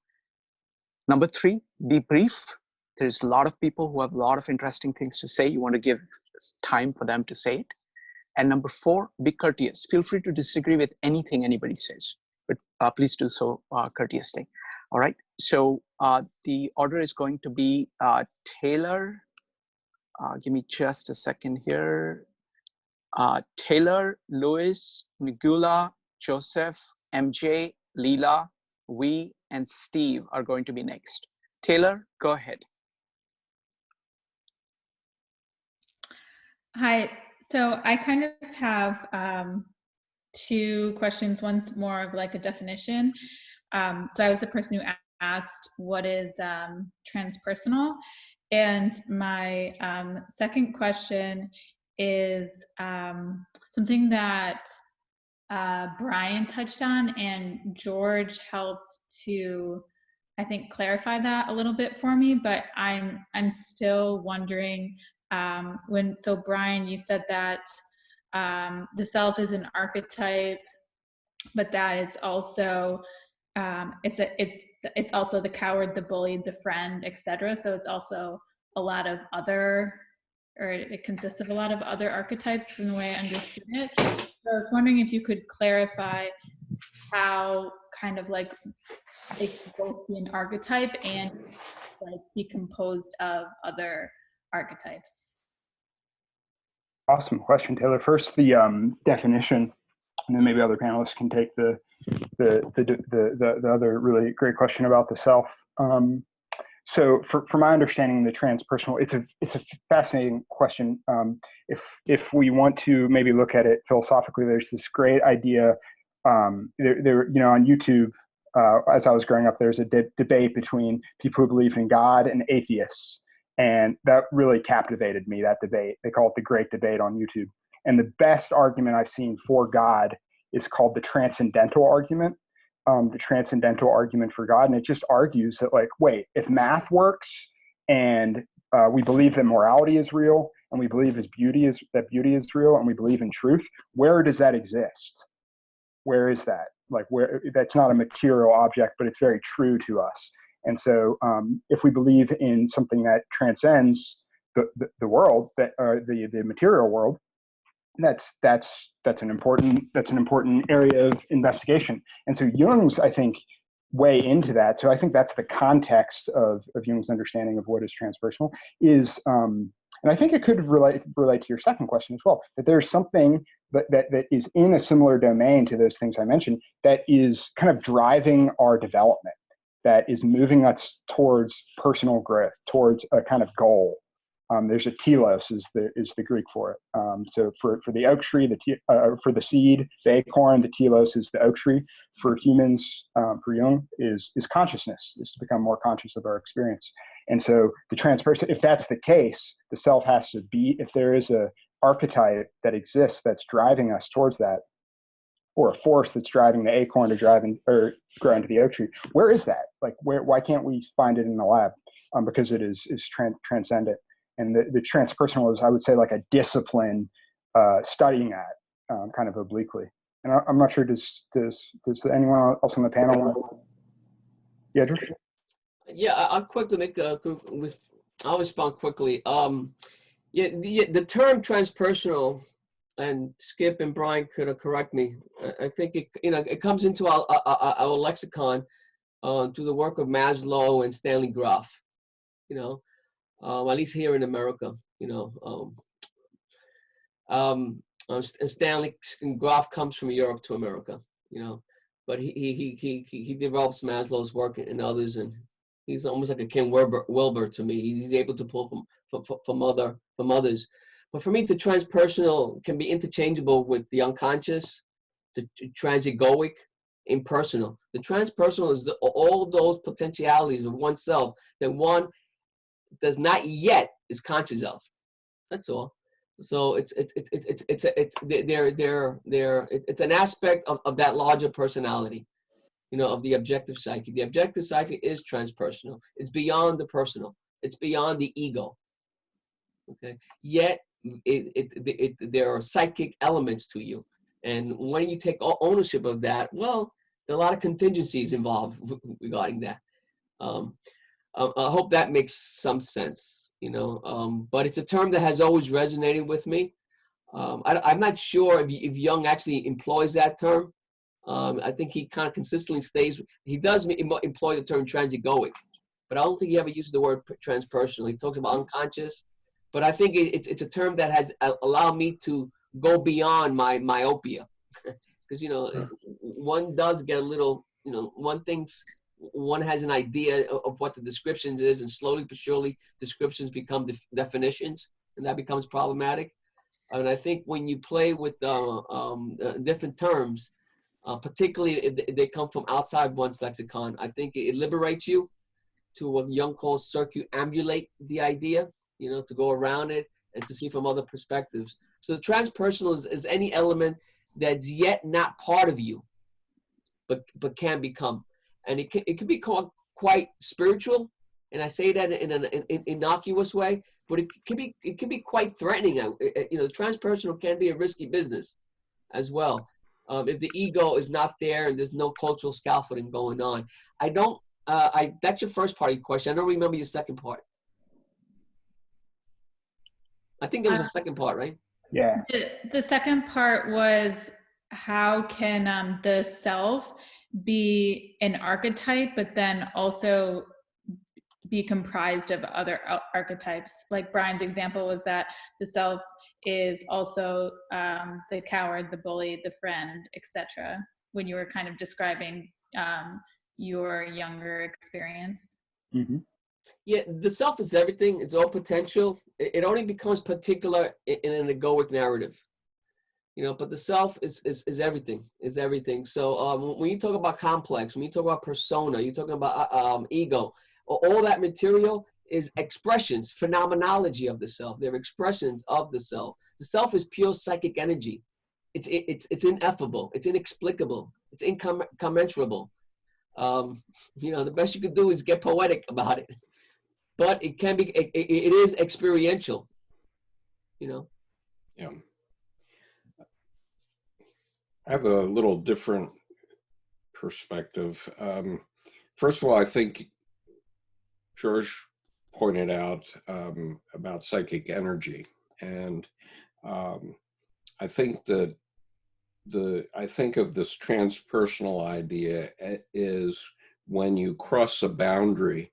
Number 3, be brief. There's a lot of people who have a lot of interesting things to say. You want to give time for them to say it. And number 4, be courteous. Feel free to disagree with anything anybody says, but please do so courteously. All right. So the order is going to be Taylor. Give me just a second here. Taylor, Louis, Nigula, Joseph, MJ, Leela, we, and Steve are going to be next. Taylor, go ahead. Hi. So I kind of have 2 questions. One's more of like a definition. So I was the person who asked what is transpersonal, and my second question is something that Brian touched on, and George helped to, I think, clarify that a little bit for me. But I'm still wondering so Brian, you said that the self is an archetype, but that it's also it's also the coward, the bully, the friend, etc. So it's also a lot of other, or it consists of a lot of other archetypes from the way I understood it. So I was wondering if you could clarify how kind of like it could both be an archetype and like be composed of other archetypes. Awesome question, Taylor. First, the definition, and then maybe other panelists can take the other really great question about the self. So, for my understanding, the transpersonal, it's a fascinating question. If we want to maybe look at it philosophically, there's this great idea. There, you know, on YouTube, as I was growing up, there's a debate between people who believe in God and atheists. And that really captivated me, that debate. They call it the Great Debate on YouTube. And the best argument I've seen for God is called the transcendental argument, the transcendental argument for God. And it just argues that, like, wait, if math works and we believe that morality is real, and we believe that beauty is real, and we believe in truth, where does that exist? Where is that? Like, where? That's not a material object, but it's very true to us. And so, if we believe in something that transcends the world, that the material world, that's an important area of investigation. And so Jung's, I think, way into that. So I think that's the context of Jung's understanding of what is transpersonal is, and I think it could relate to your second question as well, that there's something that is in a similar domain to those things I mentioned that is kind of driving our development. that is moving us towards personal growth, towards a kind of goal. There's a telos is the Greek for it. So for the oak tree, for the seed, the acorn, the telos is the oak tree. For humans, for Jung, is consciousness, is to become more conscious of our experience. And so the transpersonal, if that's the case, the self has to be, if there is a archetype that exists that's driving us towards that, or a force that's driving the acorn or growing to the oak tree, where is that? Like, why can't we find it in the lab? Because it is transcendent. And the transpersonal is, I would say, like a discipline studying that kind of obliquely. And I'm not sure, does anyone else on the panel want to? Yeah, Drew? Yeah, I'll quickly make I'll respond quickly. Yeah, the term transpersonal, and Skip and Brian could correct me. I think it comes into our lexicon through the work of Maslow and Stanley Groff. At least here in America, and Stanley Groff comes from Europe to America, but he develops Maslow's work and others, and he's almost like a Ken Wilber to me. He's able to pull from others. But for me, the transpersonal can be interchangeable with the unconscious, the transegoic, impersonal. The transpersonal is all those potentialities of oneself that one does not yet is conscious of. That's all. So it's an aspect of that larger personality, of the objective psyche. The objective psyche is transpersonal. It's beyond the personal. It's beyond the ego. Okay. Yet there are psychic elements to you, and when you take ownership of that, well, there are a lot of contingencies involved regarding that. I hope that makes some sense, but it's a term that has always resonated with me. I'm not sure if Jung actually employs that term. I think he kind of consistently he does employ the term transegoic, but I don't think he ever uses the word transpersonal. He talks about unconscious, but I think it's a term that has allowed me to go beyond my myopia. Because, one does get a little, one has an idea of what the descriptions is, and slowly but surely descriptions become definitions, and that becomes problematic. And I think when you play with different terms, particularly if they come from outside one's lexicon, I think it liberates you to what Jung calls circumambulate the idea, to go around it and to see from other perspectives. So the transpersonal is any element that's yet not part of you, but can become. And it can be called quite spiritual, and I say that in an innocuous way, but it can be quite threatening. Transpersonal can be a risky business as well, if the ego is not there and there's no cultural scaffolding going on. That's your first part of your question. I don't remember your second part. I think there was a second part, right? Yeah. The second part was, how can the self be an archetype, but then also be comprised of other archetypes? Like Brian's example was that the self is also the coward, the bully, the friend, etc. When you were kind of describing your younger experience. Mm-hmm. Yeah, the self is everything. It's all potential. It only becomes particular in an egoic narrative, but the self is everything, is everything. So when you talk about complex, when you talk about persona, you're talking about ego, all that material is expressions, phenomenology of the self. They're expressions of the self. The self is pure psychic energy. It's ineffable. It's inexplicable. It's incommensurable. The best you could do is get poetic about it. But it can be, it is experiential, Yeah. I have a little different perspective. First of all, I think George pointed out about psychic energy. And I think that I think of this transpersonal idea is when you cross a boundary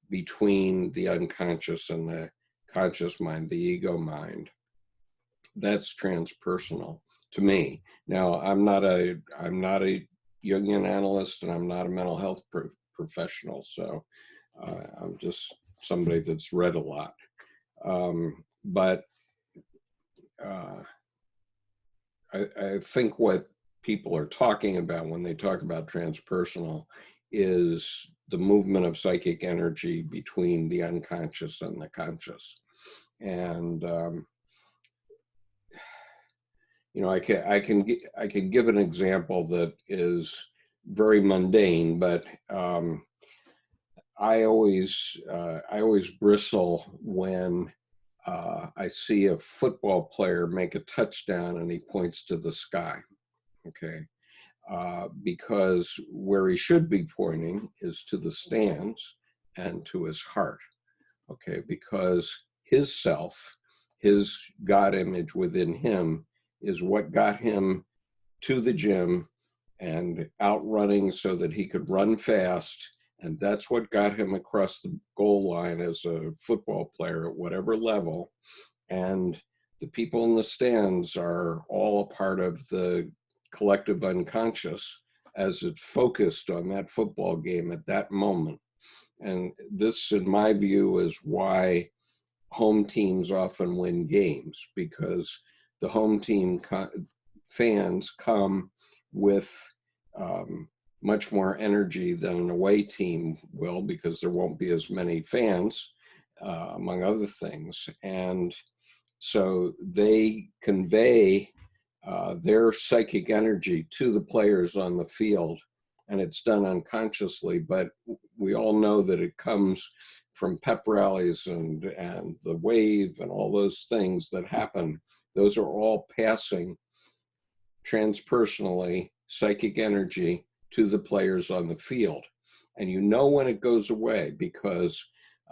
between the unconscious and the conscious mind, the ego mind. That's transpersonal to me. Now, I'm not a Jungian analyst, and I'm not a mental health professional, so I'm just somebody that's read a lot. But I think what people are talking about when they talk about transpersonal is the movement of psychic energy between the unconscious and the conscious. And you know, I can give an example that is very mundane, but I always bristle when I see a football player make a touchdown and he points to the sky. Okay, because where he should be pointing is to the stands and to his heart. Okay, because his self, his God image within him, is what got him to the gym and out running so that he could run fast. And that's what got him across the goal line as a football player at whatever level. And the people in the stands are all a part of the collective unconscious as it focused on that football game at that moment. And this, in my view, is why home teams often win games, because the home team fans come with much more energy than an away team will, because there won't be as many fans, among other things. And so they convey their psychic energy to the players on the field, and it's done unconsciously, but we all know that it comes from pep rallies and the wave and all those things that happen. Those are all passing transpersonally psychic energy to the players on the field. And you know when it goes away, because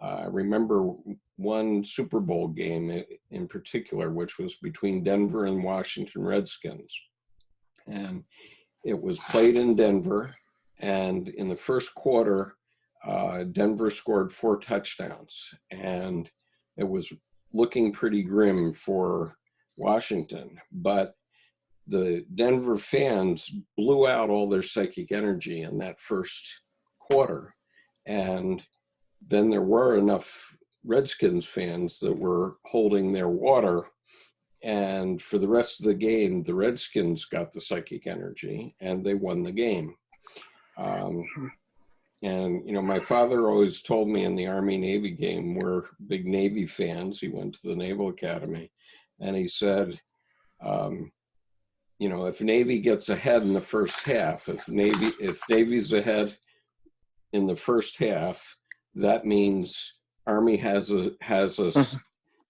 I remember one Super Bowl game in particular, which was between Denver and Washington Redskins. And it was played in Denver. And in the first quarter, Denver scored 4 touchdowns. And it was looking pretty grim for Washington. But the Denver fans blew out all their psychic energy in that first quarter. And then there were enough Redskins fans that were holding their water. And for the rest of the game, the Redskins got the psychic energy and they won the game. And, you know, my father always told me in the Army-Navy game, we're big Navy fans. He went to the Naval Academy. And he said, you know, if Navy gets ahead in the first half, if Navy's ahead in the first half, that means Army has us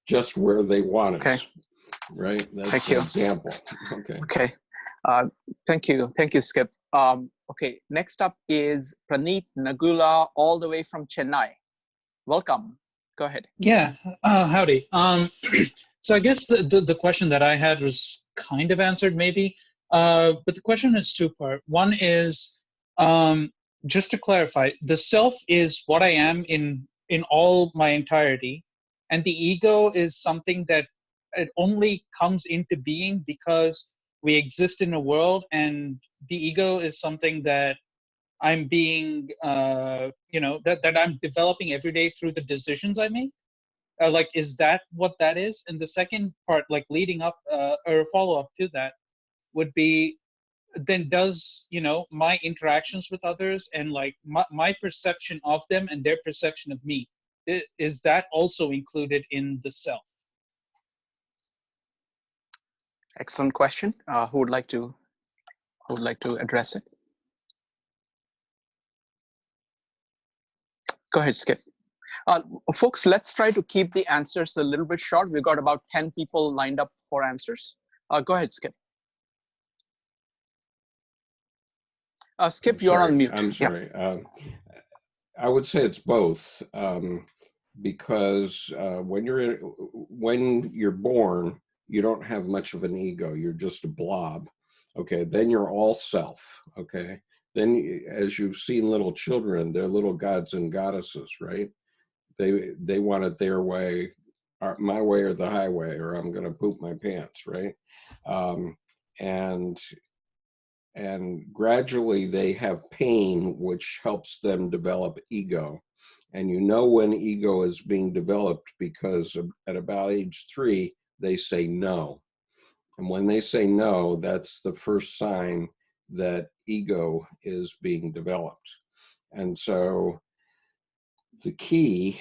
just where they want us. Okay. Right? That's Thank an you. example. Okay. Okay. Thank you. Thank you, Skip. Okay. Next up is Praneet Nagula, all the way from Chennai. Welcome. Go ahead. Yeah. Howdy. So I guess the question that I had was kind of answered maybe, but the question is 2-part. One is, just to clarify, the self is what I am in all my entirety, and the ego is something that it only comes into being because we exist in a world, and the ego is something that I'm being, you know, that I'm developing every day through the decisions I make. Like, is that what that is? And the second part, like leading up or a follow-up to that, would be, then does, you know, my interactions with others and like my perception of them and their perception of me, is that also included in the self? Excellent question. Who would like to address it? Go ahead, Skip. Folks, let's try to keep the answers a little bit short. We've got about 10 people lined up for answers. Go ahead, Skip. Skip, you're on mute. I'm sorry. Yeah. I would say it's both, because when you're born, you don't have much of an ego. You're just a blob. Okay, then you're all self. Okay, then as you've seen little children, they're little gods and goddesses, right? They want it their way, my way or the highway, or I'm going to poop my pants, right? And and gradually they have pain, which helps them develop ego. And you know when ego is being developed because at about age 3, they say no. And when they say no, that's the first sign that ego is being developed. And so the key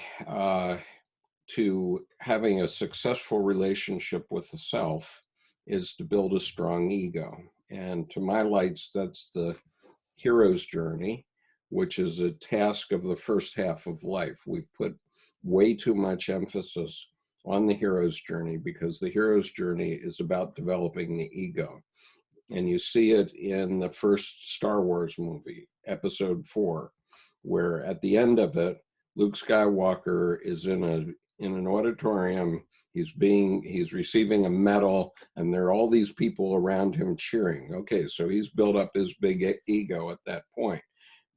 to having a successful relationship with the self is to build a strong ego. And to my lights, that's the hero's journey, which is a task of the first half of life. We've put way too much emphasis on the hero's journey because the hero's journey is about developing the ego. And you see it in the first Star Wars movie, Episode 4, where at the end of it, Luke Skywalker is in an auditorium. He's receiving a medal, and there are all these people around him cheering. Okay, so he's built up his big ego at that point,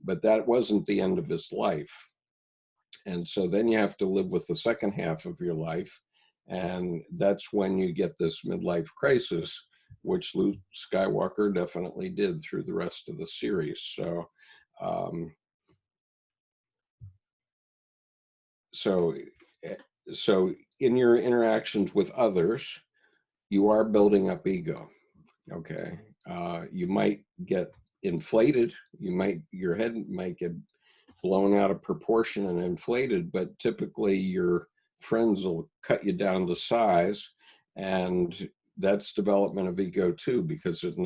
but that wasn't the end of his life. And so then you have to live with the second half of your life, and that's when you get this midlife crisis, which Luke Skywalker definitely did through the rest of the series. So in your interactions with others, you are building up ego. Okay, you might get inflated. Your head might get blown out of proportion and inflated, but typically your friends will cut you down to size, and that's development of ego too, because it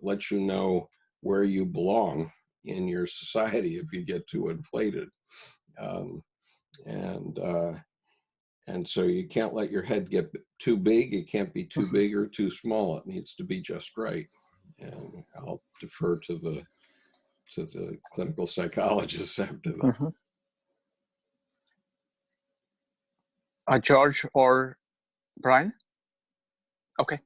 lets you know where you belong in your society if you get too inflated. And so you can't let your head get too big. It can't be too big or too small. It needs to be just right. And I'll defer to the clinical psychologists after that. George or Brian? Okay.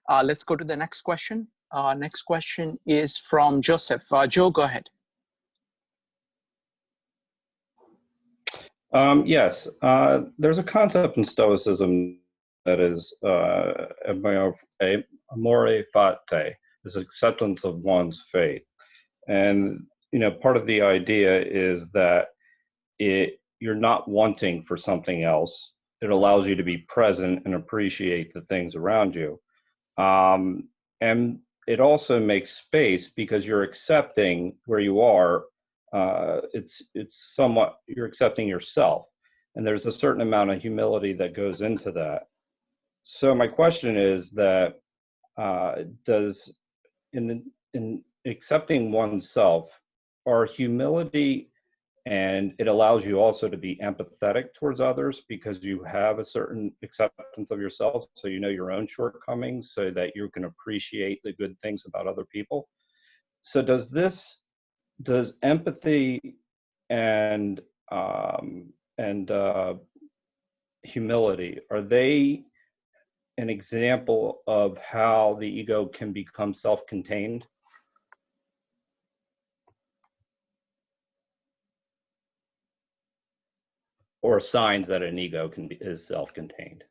Let's go to the next question. Next question is from Joseph. Joe, go ahead. Yes, there's a concept in Stoicism that is amore fati, is acceptance of one's fate. And, part of the idea is that you're not wanting for something else. It allows you to be present and appreciate the things around you. And it also makes space because you're accepting where you are. It's somewhat, you're accepting yourself, and there's a certain amount of humility that goes into that. So my question is that in accepting oneself, are humility, and it allows you also to be empathetic towards others because you have a certain acceptance of yourself, so you know your own shortcomings, so that you can appreciate the good things about other people. So does empathy and humility, are they an example of how the ego can become self-contained? Or signs that an ego is self-contained?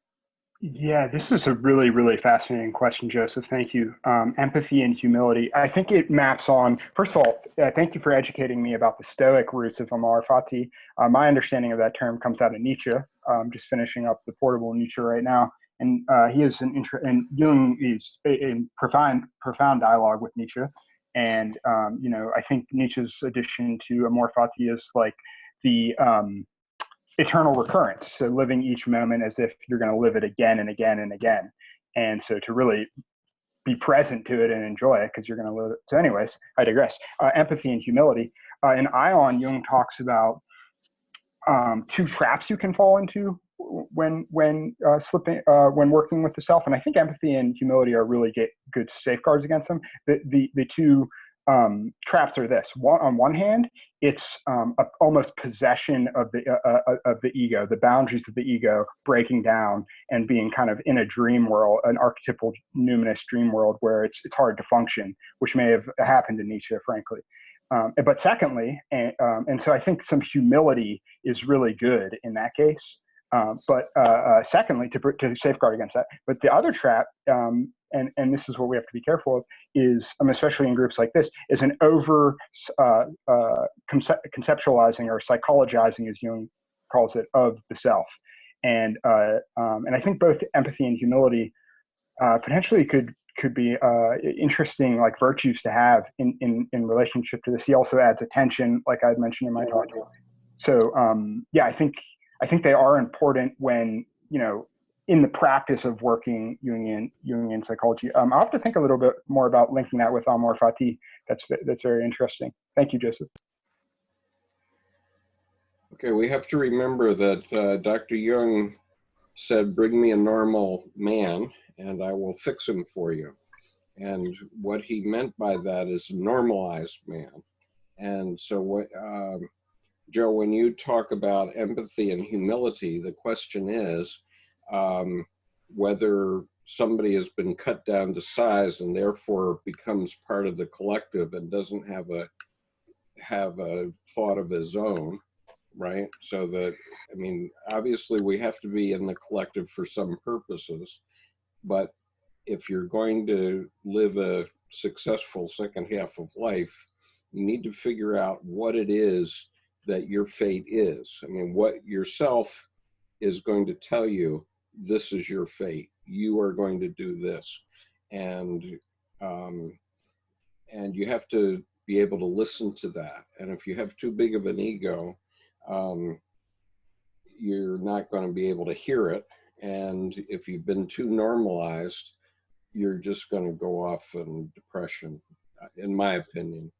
Yeah, this is a really, really fascinating question, Joseph. Thank you. Empathy and humility. I think it maps on, first of all, thank you for educating me about the Stoic roots of amor fati. My understanding of that term comes out of Nietzsche. I'm just finishing up the Portable Nietzsche right now. And he is and Jung is in profound dialogue with Nietzsche. And, I think Nietzsche's addition to amor fati is like the eternal recurrence. So living each moment as if you're going to live it again and again and again. And so to really be present to it and enjoy it because you're going to live it. So anyways, I digress. Empathy and humility. In Ion, Jung talks about two traps you can fall into when working with the self. And I think empathy and humility are really good safeguards against them. The two traps are this. On one hand, it's almost possession of the ego, the boundaries of the ego breaking down and being kind of in a dream world, an archetypal numinous dream world where it's hard to function, which may have happened to Nietzsche, frankly. But secondly, and so I think some humility is really good in that case. But secondly, to safeguard against that. But the other trap, and this is what we have to be careful of, is especially in groups like this, is an over conceptualizing or psychologizing, as Jung calls it, of the self. And I think both empathy and humility potentially could be interesting, like, virtues to have in relationship to this. He also adds attention, like I had mentioned in my talk. So yeah, I think they are important when, in the practice of working Jungian psychology. I'll have to think a little bit more about linking that with Amor Fati. That's very interesting. Thank you, Joseph. Okay, we have to remember that Dr. Jung said, "Bring me a normal man and I will fix him for you." And what he meant by that is a normalized man. And so what, Joe, when you talk about empathy and humility, the question is whether somebody has been cut down to size and therefore becomes part of the collective and doesn't have a thought of his own, right? So that, I mean, obviously we have to be in the collective for some purposes, but if you're going to live a successful second half of life, you need to figure out what it is that your fate is. I mean, what yourself is going to tell you, this is your fate. You are going to do this. And you have to be able to listen to that. And if you have too big of an ego, you're not going to be able to hear it. And if you've been too normalized, you're just going to go off in depression, in my opinion.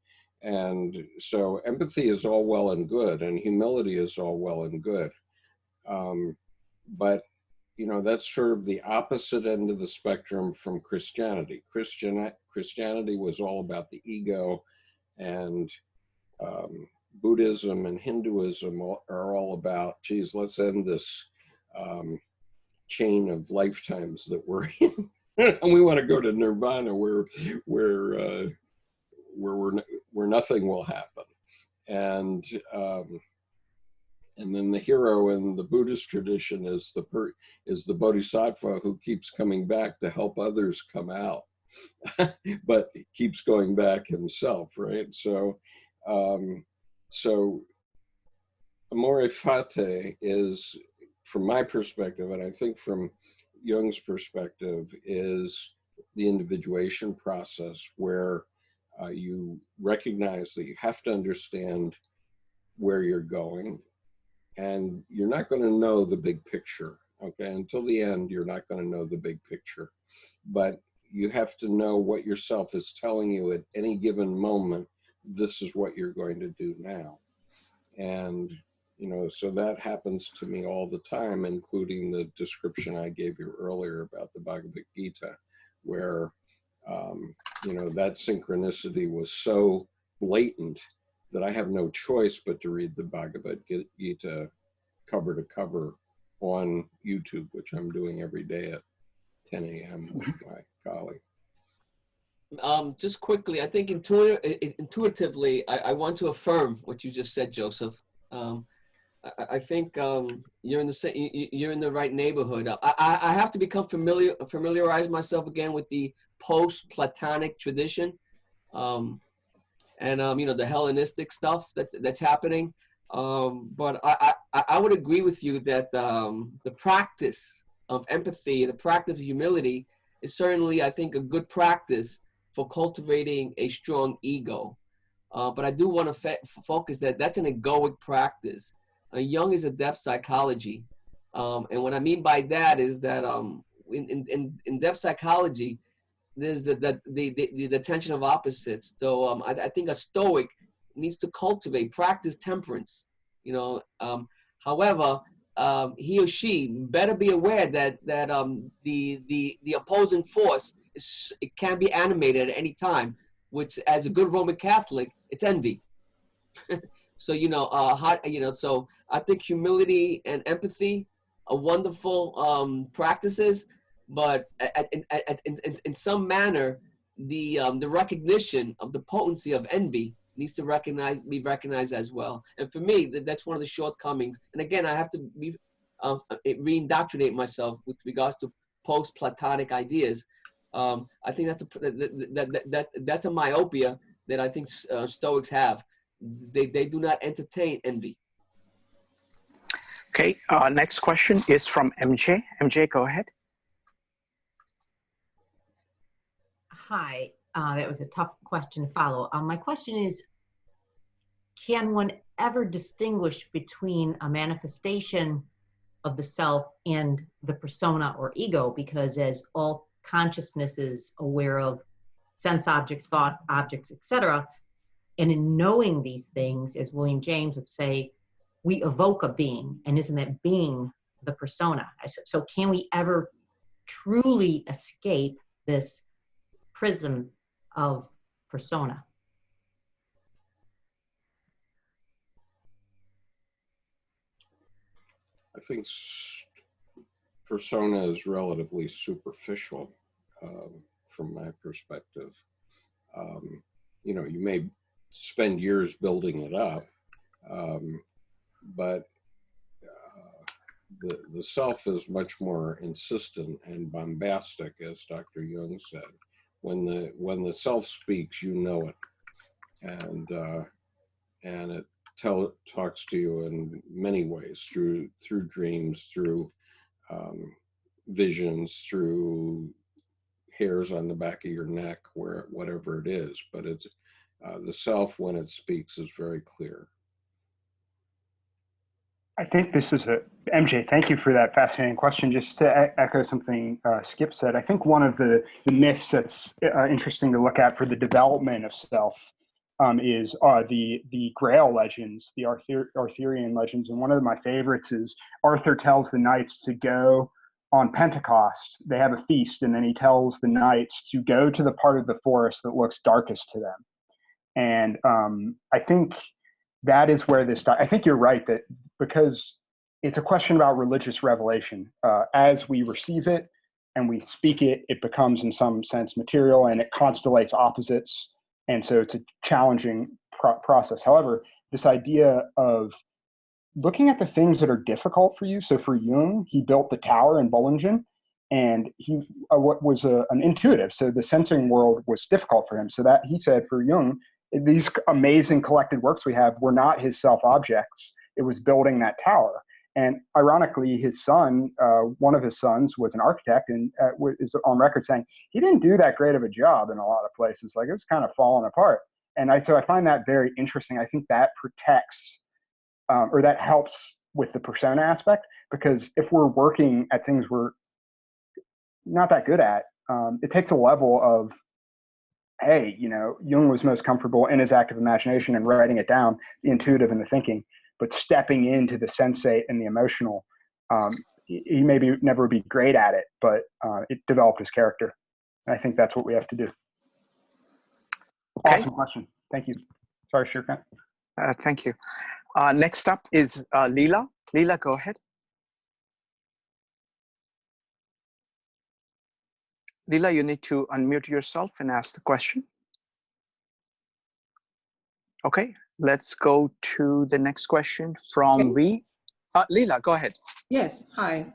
And so empathy is all well and good, and humility is all well and good. But, that's sort of the opposite end of the spectrum from Christianity. Christianity was all about the ego, and Buddhism and Hinduism are all about, geez, let's end this chain of lifetimes that we're in. And we want to go to nirvana where nothing will happen. And then the hero in the Buddhist tradition is the bodhisattva who keeps coming back to help others come out, but keeps going back himself, right? So amore fati is, from my perspective, and I think from Jung's perspective, is the individuation process where you recognize that you have to understand where you're going, and you're not going to know the big picture, okay? Until the end, you're not going to know the big picture, but you have to know what yourself is telling you at any given moment. This is what you're going to do now. And so that happens to me all the time, including the description I gave you earlier about the Bhagavad Gita, where, that synchronicity was so blatant that I have no choice but to read the Bhagavad Gita cover to cover on YouTube, which I'm doing every day at 10 a.m. with my colleague. Just quickly, I think intuitively, I want to affirm what you just said, Joseph. I think you're in the right neighborhood. I have to become familiarize myself again with the post-Platonic tradition, and the Hellenistic stuff that's happening. But I would agree with you that the practice of empathy, the practice of humility, is certainly, I think, a good practice for cultivating a strong ego. But I do want to focus that that's an egoic practice. Jung is a depth psychology. And what I mean by that is that in depth psychology, there's the tension of opposites. So I think a Stoic needs to practice temperance. However, he or she better be aware that the opposing force it can be animated at any time, which, as a good Roman Catholic, it's envy. So so I think humility and empathy are wonderful practices, but in some manner, the recognition of the potency of envy needs to be recognized as well. And for me, that's one of the shortcomings. And again, I have to re-indoctrinate myself with regards to post-Platonic ideas. I think that's a myopia that I think Stoics have. They do not entertain envy. Okay, next question is from MJ. MJ, go ahead. Hi, that was a tough question to follow. My question is, can one ever distinguish between a manifestation of the self and the persona or ego? Because as all consciousness is aware of sense objects, thought objects, etc., and in knowing these things, as William James would say, we evoke a being, and isn't that being the persona? So can we ever truly escape this prism of persona? I think persona is relatively superficial from my perspective. You know, you may spend years building it up, but the self is much more insistent and bombastic, as Dr. Jung said. When the self speaks, you know it, and it talks to you in many ways, through dreams, through visions, through hairs on the back of your neck, whatever it is. But it's the self, when it speaks, is very clear. I think this is MJ, thank you for that fascinating question. Just to echo something Skip said, I think one of the myths that's interesting to look at for the development of self is the Grail legends, the Arthurian legends. And one of my favorites is Arthur tells the knights to go on Pentecost. They have a feast, and then he tells the knights to go to the part of the forest that looks darkest to them. And I think that is where this, I think you're right, that because it's a question about religious revelation. As we receive it and we speak it, it becomes in some sense material, and it constellates opposites. And so it's a challenging process. However, this idea of looking at the things that are difficult for you. So for Jung, he built the tower in Bollingen, and he was an intuitive. So the sensing world was difficult for him. So that he said for Jung, these amazing collected works we have were not his self objects. It was building that tower. And ironically, his son, one of his sons was an architect, and is on record saying he didn't do that great of a job in a lot of places. Like, it was kind of falling apart. And so I find that very interesting. I think that protects or that helps with the persona aspect, because if we're working at things we're not that good at, it takes a level of, hey, you know, Jung was most comfortable in his active imagination and writing it down, the intuitive and the thinking, but stepping into the sensate and the emotional, he maybe never be great at it, but it developed his character. And I think that's what we have to do. Okay. Awesome question. Thank you. Sorry, Shirkan. Thank you. Next up is Leela. Leela, go ahead. Leela, you need to unmute yourself and ask the question. Okay, let's go to the next question from V. Leela, go ahead. Yes, hi.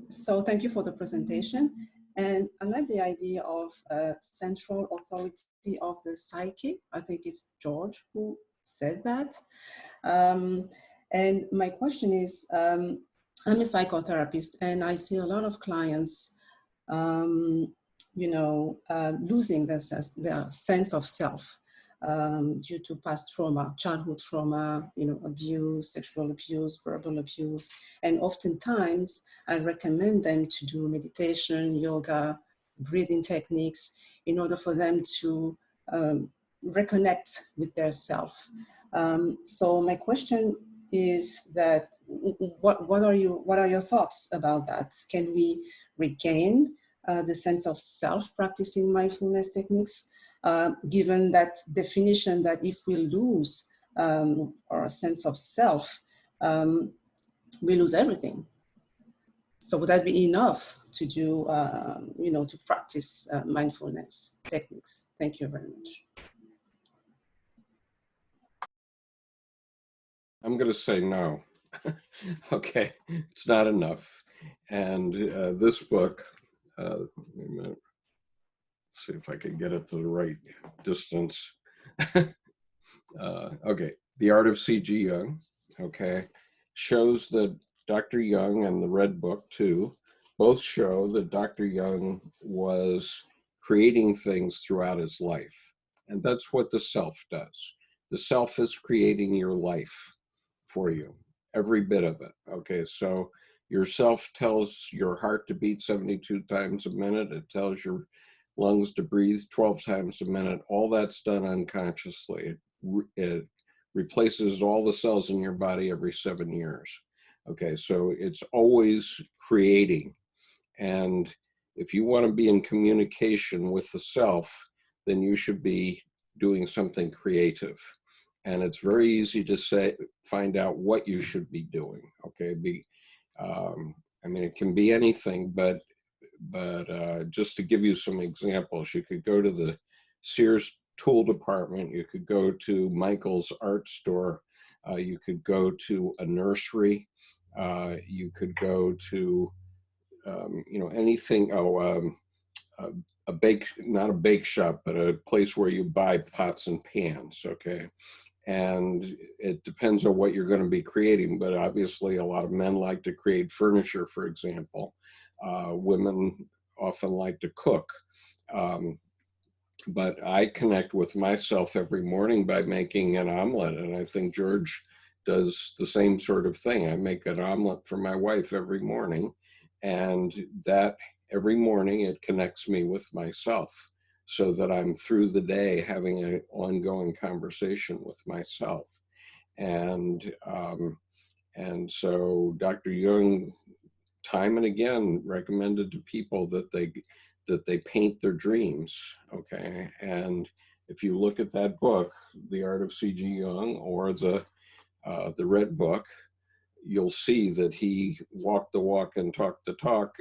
So thank you for the presentation. And I like the idea of central authority of the psyche. I think it's George who said that. And my question is, I'm a psychotherapist, and I see a lot of clients losing their sense of self due to past trauma, childhood trauma, abuse, sexual abuse, verbal abuse. And oftentimes I recommend them to do meditation, yoga, breathing techniques in order for them to reconnect with their self. So my question is that what are your thoughts about that? Can we regain the sense of self practicing mindfulness techniques, given that definition that if we lose our sense of self, we lose everything? So would that be enough to do, to practice mindfulness techniques? Thank you very much. I'm going to say no. Okay, it's not enough. And this book, Wait a minute. See if I can get it to the right distance. Okay, The Art of C.G. Jung, okay, shows that Dr. Jung and the Red Book too, both show that Dr. Jung was creating things throughout his life. And that's what the self does. The self is creating your life for you, every bit of it. Okay, so your self tells your heart to beat 72 times a minute. It tells your lungs to breathe 12 times a minute. All that's done unconsciously. It replaces all the cells in your body every 7 years. Okay, so it's always creating. And if you want to be in communication with the self, then you should be doing something creative. And it's very easy to find out what you should be doing. Okay, I mean, it can be anything, but just to give you some examples, you could go to the Sears tool department, you could go to Michael's art store, you could go to a nursery, you could go to you know, anything. A bake, not a bake shop, but a place where you buy pots and pans. Okay, and it depends on what you're going to be creating, but obviously a lot of men like to create furniture, for example. Women often like to cook. But I connect with myself every morning by making an omelet, and I think George does the same sort of thing. I make an omelet for my wife every morning, and that every morning it connects me with myself, so that I'm through the day having an ongoing conversation with myself. And so Dr. Jung, time and again, recommended to people that they paint their dreams. Okay, and if you look at that book, The Art of C.G. Jung, or the Red Book, you'll see that he walked the walk and talked the talk.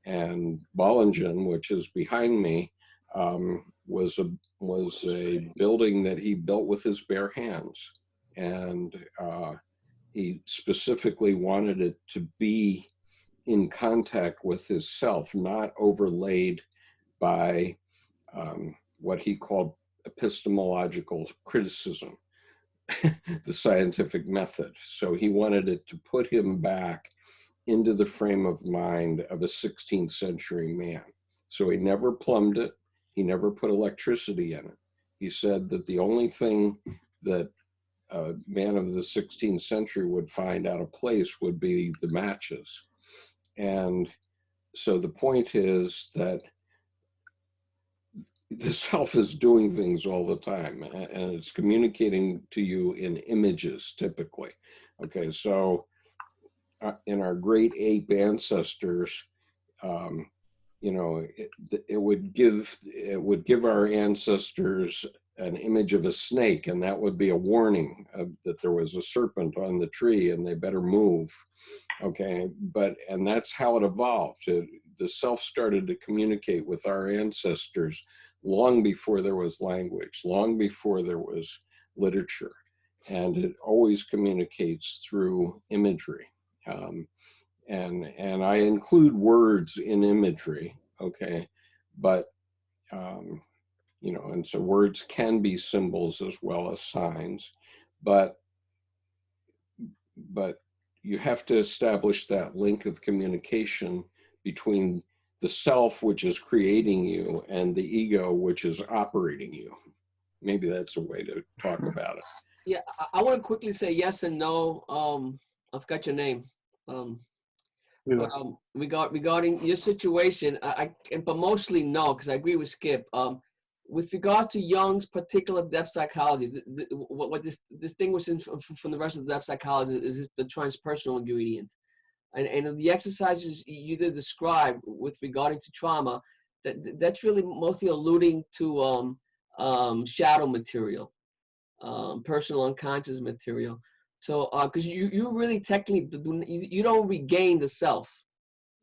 And Bollingen, which is behind me, was a building that he built with his bare hands, and he specifically wanted it to be in contact with his self, not overlaid by what he called epistemological criticism, the scientific method. So he wanted it to put him back into the frame of mind of a 16th century man. So he never plumbed it. He never put electricity in it. He said that the only thing that a man of the 16th century would find out of place would be the matches. And so the point is that the self is doing things all the time, and it's communicating to you in images typically. Okay, so in our great ape ancestors, you know, it would give our ancestors an image of a snake, and that would be a warning that there was a serpent on the tree and they better move. Okay, and that's how it evolved. The self started to communicate with our ancestors long before there was language, long before there was literature, and it always communicates through imagery. And I include words in imagery, okay, but you know, and so words can be symbols as well as signs, but you have to establish that link of communication between the self, which is creating you, and the ego, which is operating you. Maybe that's a way to talk about it. Yeah, I want to quickly say yes and no. I forgot your name. Regarding your situation, but mostly no, because I agree with Skip. With regards to Jung's particular depth psychology, what distinguishes from the rest of the depth psychology is the transpersonal ingredient. And the exercises you did describe with regarding to trauma, that's really mostly alluding to shadow material, personal unconscious material. So, because you really technically you don't regain the self.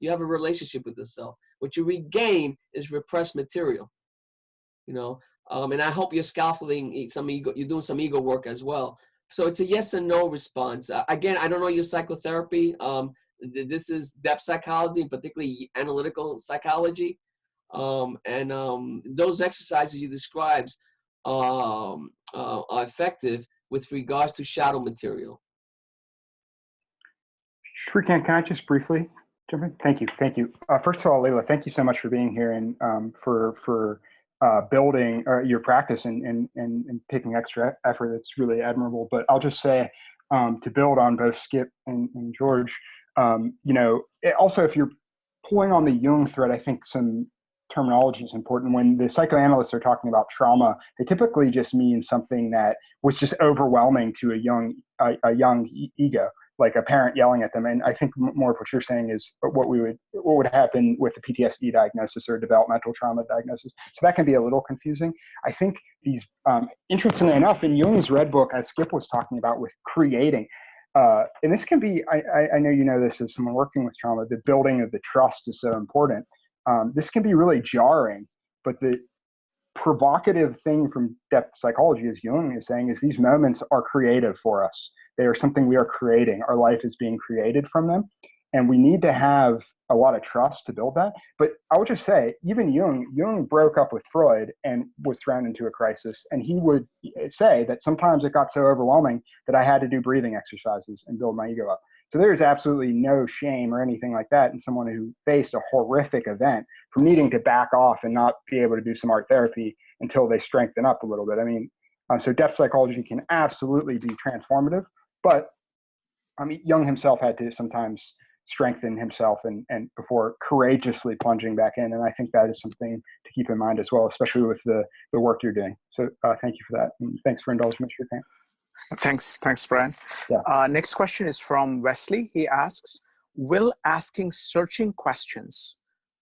You have a relationship with the self. What you regain is repressed material. You know, and I hope you're scaffolding some ego. You're doing some ego work as well. So it's a yes and no response. Again, I don't know your psychotherapy. This is depth psychology, particularly analytical psychology. Those exercises you described are effective with regards to shadow material. Shrikant, can I just briefly jump in? Thank you. First of all, Leila, thank you so much for being here and for building your practice and taking extra effort. It's really admirable. But I'll just say, to build on both Skip and George, also if you're pulling on the Jung thread, I think some terminology is important. When the psychoanalysts are talking about trauma, they typically just mean something that was just overwhelming to a young ego, like a parent yelling at them. And I think more of what you're saying is what would happen with a PTSD diagnosis or a developmental trauma diagnosis. So that can be a little confusing. I think these, interestingly enough, in Jung's Red Book, as Skip was talking about with creating, and this can be, I know you know this as someone working with trauma, the building of the trust is so important. This can be really jarring, but the provocative thing from depth psychology, as Jung is saying, is these moments are creative for us. They are something we are creating. Our life is being created from them. And we need to have a lot of trust to build that. But I would just say, even Jung broke up with Freud and was thrown into a crisis. And he would say that sometimes it got so overwhelming that I had to do breathing exercises and build my ego up. So there is absolutely no shame or anything like that in someone who faced a horrific event from needing to back off and not be able to do some art therapy until they strengthen up a little bit. I mean, so depth psychology can absolutely be transformative, but I mean, Jung himself had to sometimes strengthen himself and before courageously plunging back in. And I think that is something to keep in mind as well, especially with the work you're doing. So thank you for that. And thanks for indulging me, Shrikant. Thanks, Brian. Yeah. Next question is from Wesley. He asks, will asking searching questions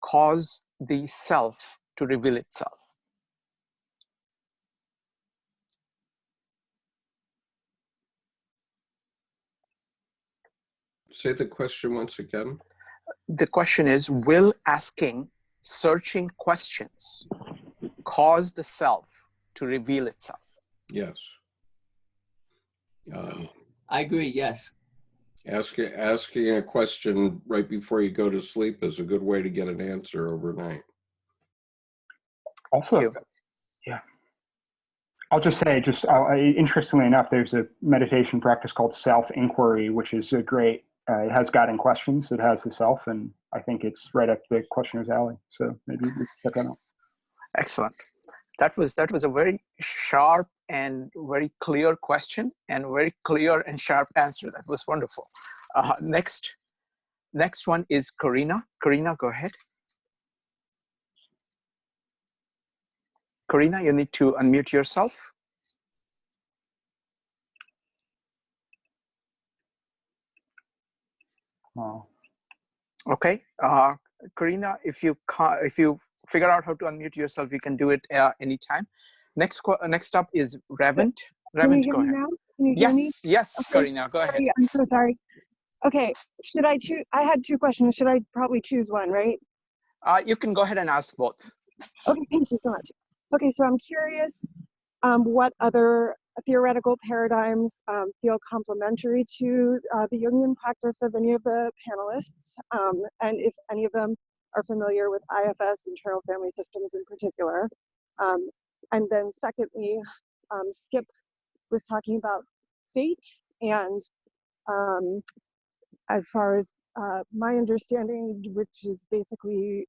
cause the self to reveal itself? Say the question once again. The question is, will asking searching questions cause the self to reveal itself? Yes. I agree, yes. Asking a question right before you go to sleep is a good way to get an answer overnight. Also, yeah. I'll just say, interestingly enough, there's a meditation practice called self-inquiry, which is a great, it has guiding questions, it has the self, and I think it's right up the questioner's alley. So maybe we can check that out. Excellent. That was a very sharp and very clear question and very clear and sharp answer. That was wonderful. Next one is Karina. Karina, go ahead. Karina, you need to unmute yourself. Oh. Okay, Karina, if you figure out how to unmute yourself, you can do it anytime. Next up is Revent. Revent, go ahead. Can you hear me? Yes, Okay. Karina, go ahead. Sorry, I'm so sorry. Okay, should I choose? I had two questions. Should I probably choose one, right? You can go ahead and ask both. Okay, thank you so much. Okay, so I'm curious what other theoretical paradigms feel complementary to the Jungian practice of any of the panelists, and if any of them are familiar with IFS, internal family systems in particular. And then secondly, Skip was talking about fate, and as far as my understanding, which is basically,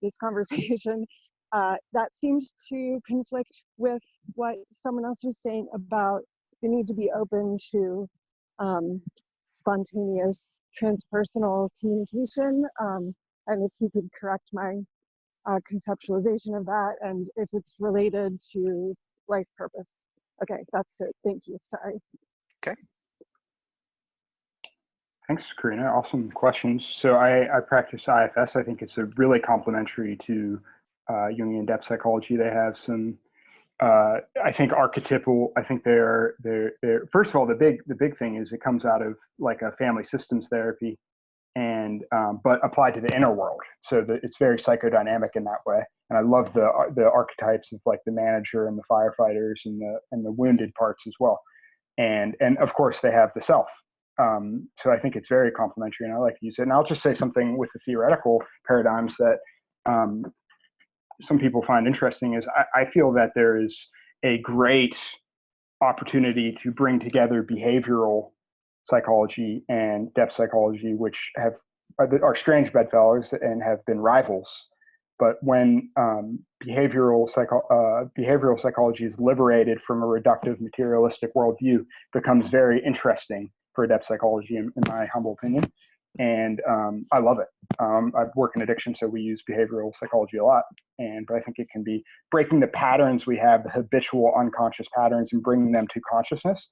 this conversation, that seems to conflict with what someone else was saying about the need to be open to spontaneous transpersonal communication. And if you could correct my conceptualization of that, and if it's related to life purpose. Okay, that's it. Thank you. Sorry. Okay. Thanks, Karina. Awesome questions. So I practice IFS. I think it's a really complementary to Jungian depth psychology. They have some, I think, archetypal. I think they're first of all, the big thing is it comes out of like a family systems therapy, and but applied to the inner world. So it's very psychodynamic in that way. And I love the archetypes of like the manager and the firefighters and the wounded parts as well. And of course they have the self. So I think it's very complementary, and I like to use it. And I'll just say something with the theoretical paradigms that some people find interesting is I feel that there is a great opportunity to bring together behavioral psychology and depth psychology, which are strange bedfellows and have been rivals. But when behavioral psychology is liberated from a reductive materialistic worldview, it becomes very interesting for depth psychology, in my humble opinion. And I love it. I work in addiction, so we use behavioral psychology a lot. But I think it can be breaking the patterns we have, the habitual unconscious patterns, and bringing them to consciousness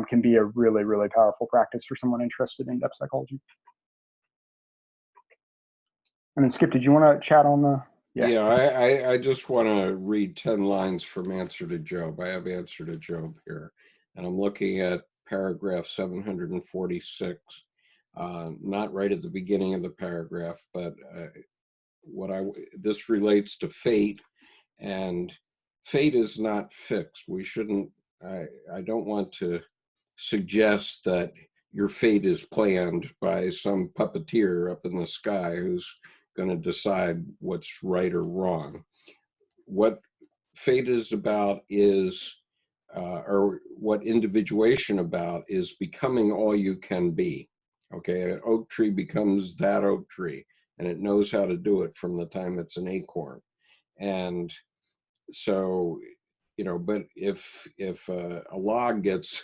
can be a really, really powerful practice for someone interested in depth psychology. And then Skip, did you want to chat on the? Yeah, I just want to read 10 lines from Answer to Job. I have Answer to Job here, and I'm looking at paragraph 746. Not right at the beginning of the paragraph, but this relates to fate, and fate is not fixed. We shouldn't, I don't want to suggest that your fate is planned by some puppeteer up in the sky who's going to decide what's right or wrong. What fate is about is, or what individuation about is becoming all you can be. Okay, an oak tree becomes that oak tree, and it knows how to do it from the time it's an acorn. And so, but if a log gets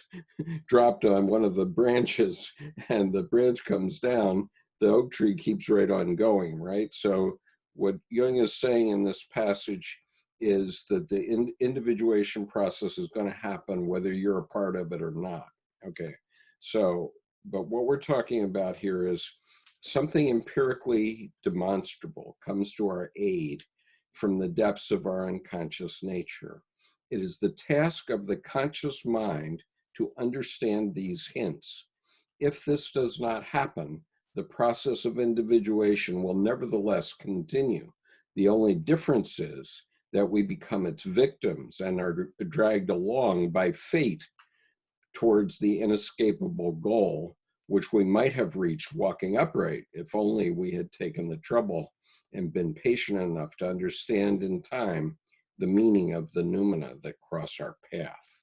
dropped on one of the branches and the branch comes down, the oak tree keeps right on going, right? So what Jung is saying in this passage is that the individuation process is going to happen whether you're a part of it or not. Okay, so, but what we're talking about here is something empirically demonstrable comes to our aid from the depths of our unconscious nature. It is the task of the conscious mind to understand these hints. If this does not happen, the process of individuation will nevertheless continue. The only difference is that we become its victims and are dragged along by fate towards the inescapable goal, which we might have reached walking upright if only we had taken the trouble and been patient enough to understand in time the meaning of the noumena that cross our path.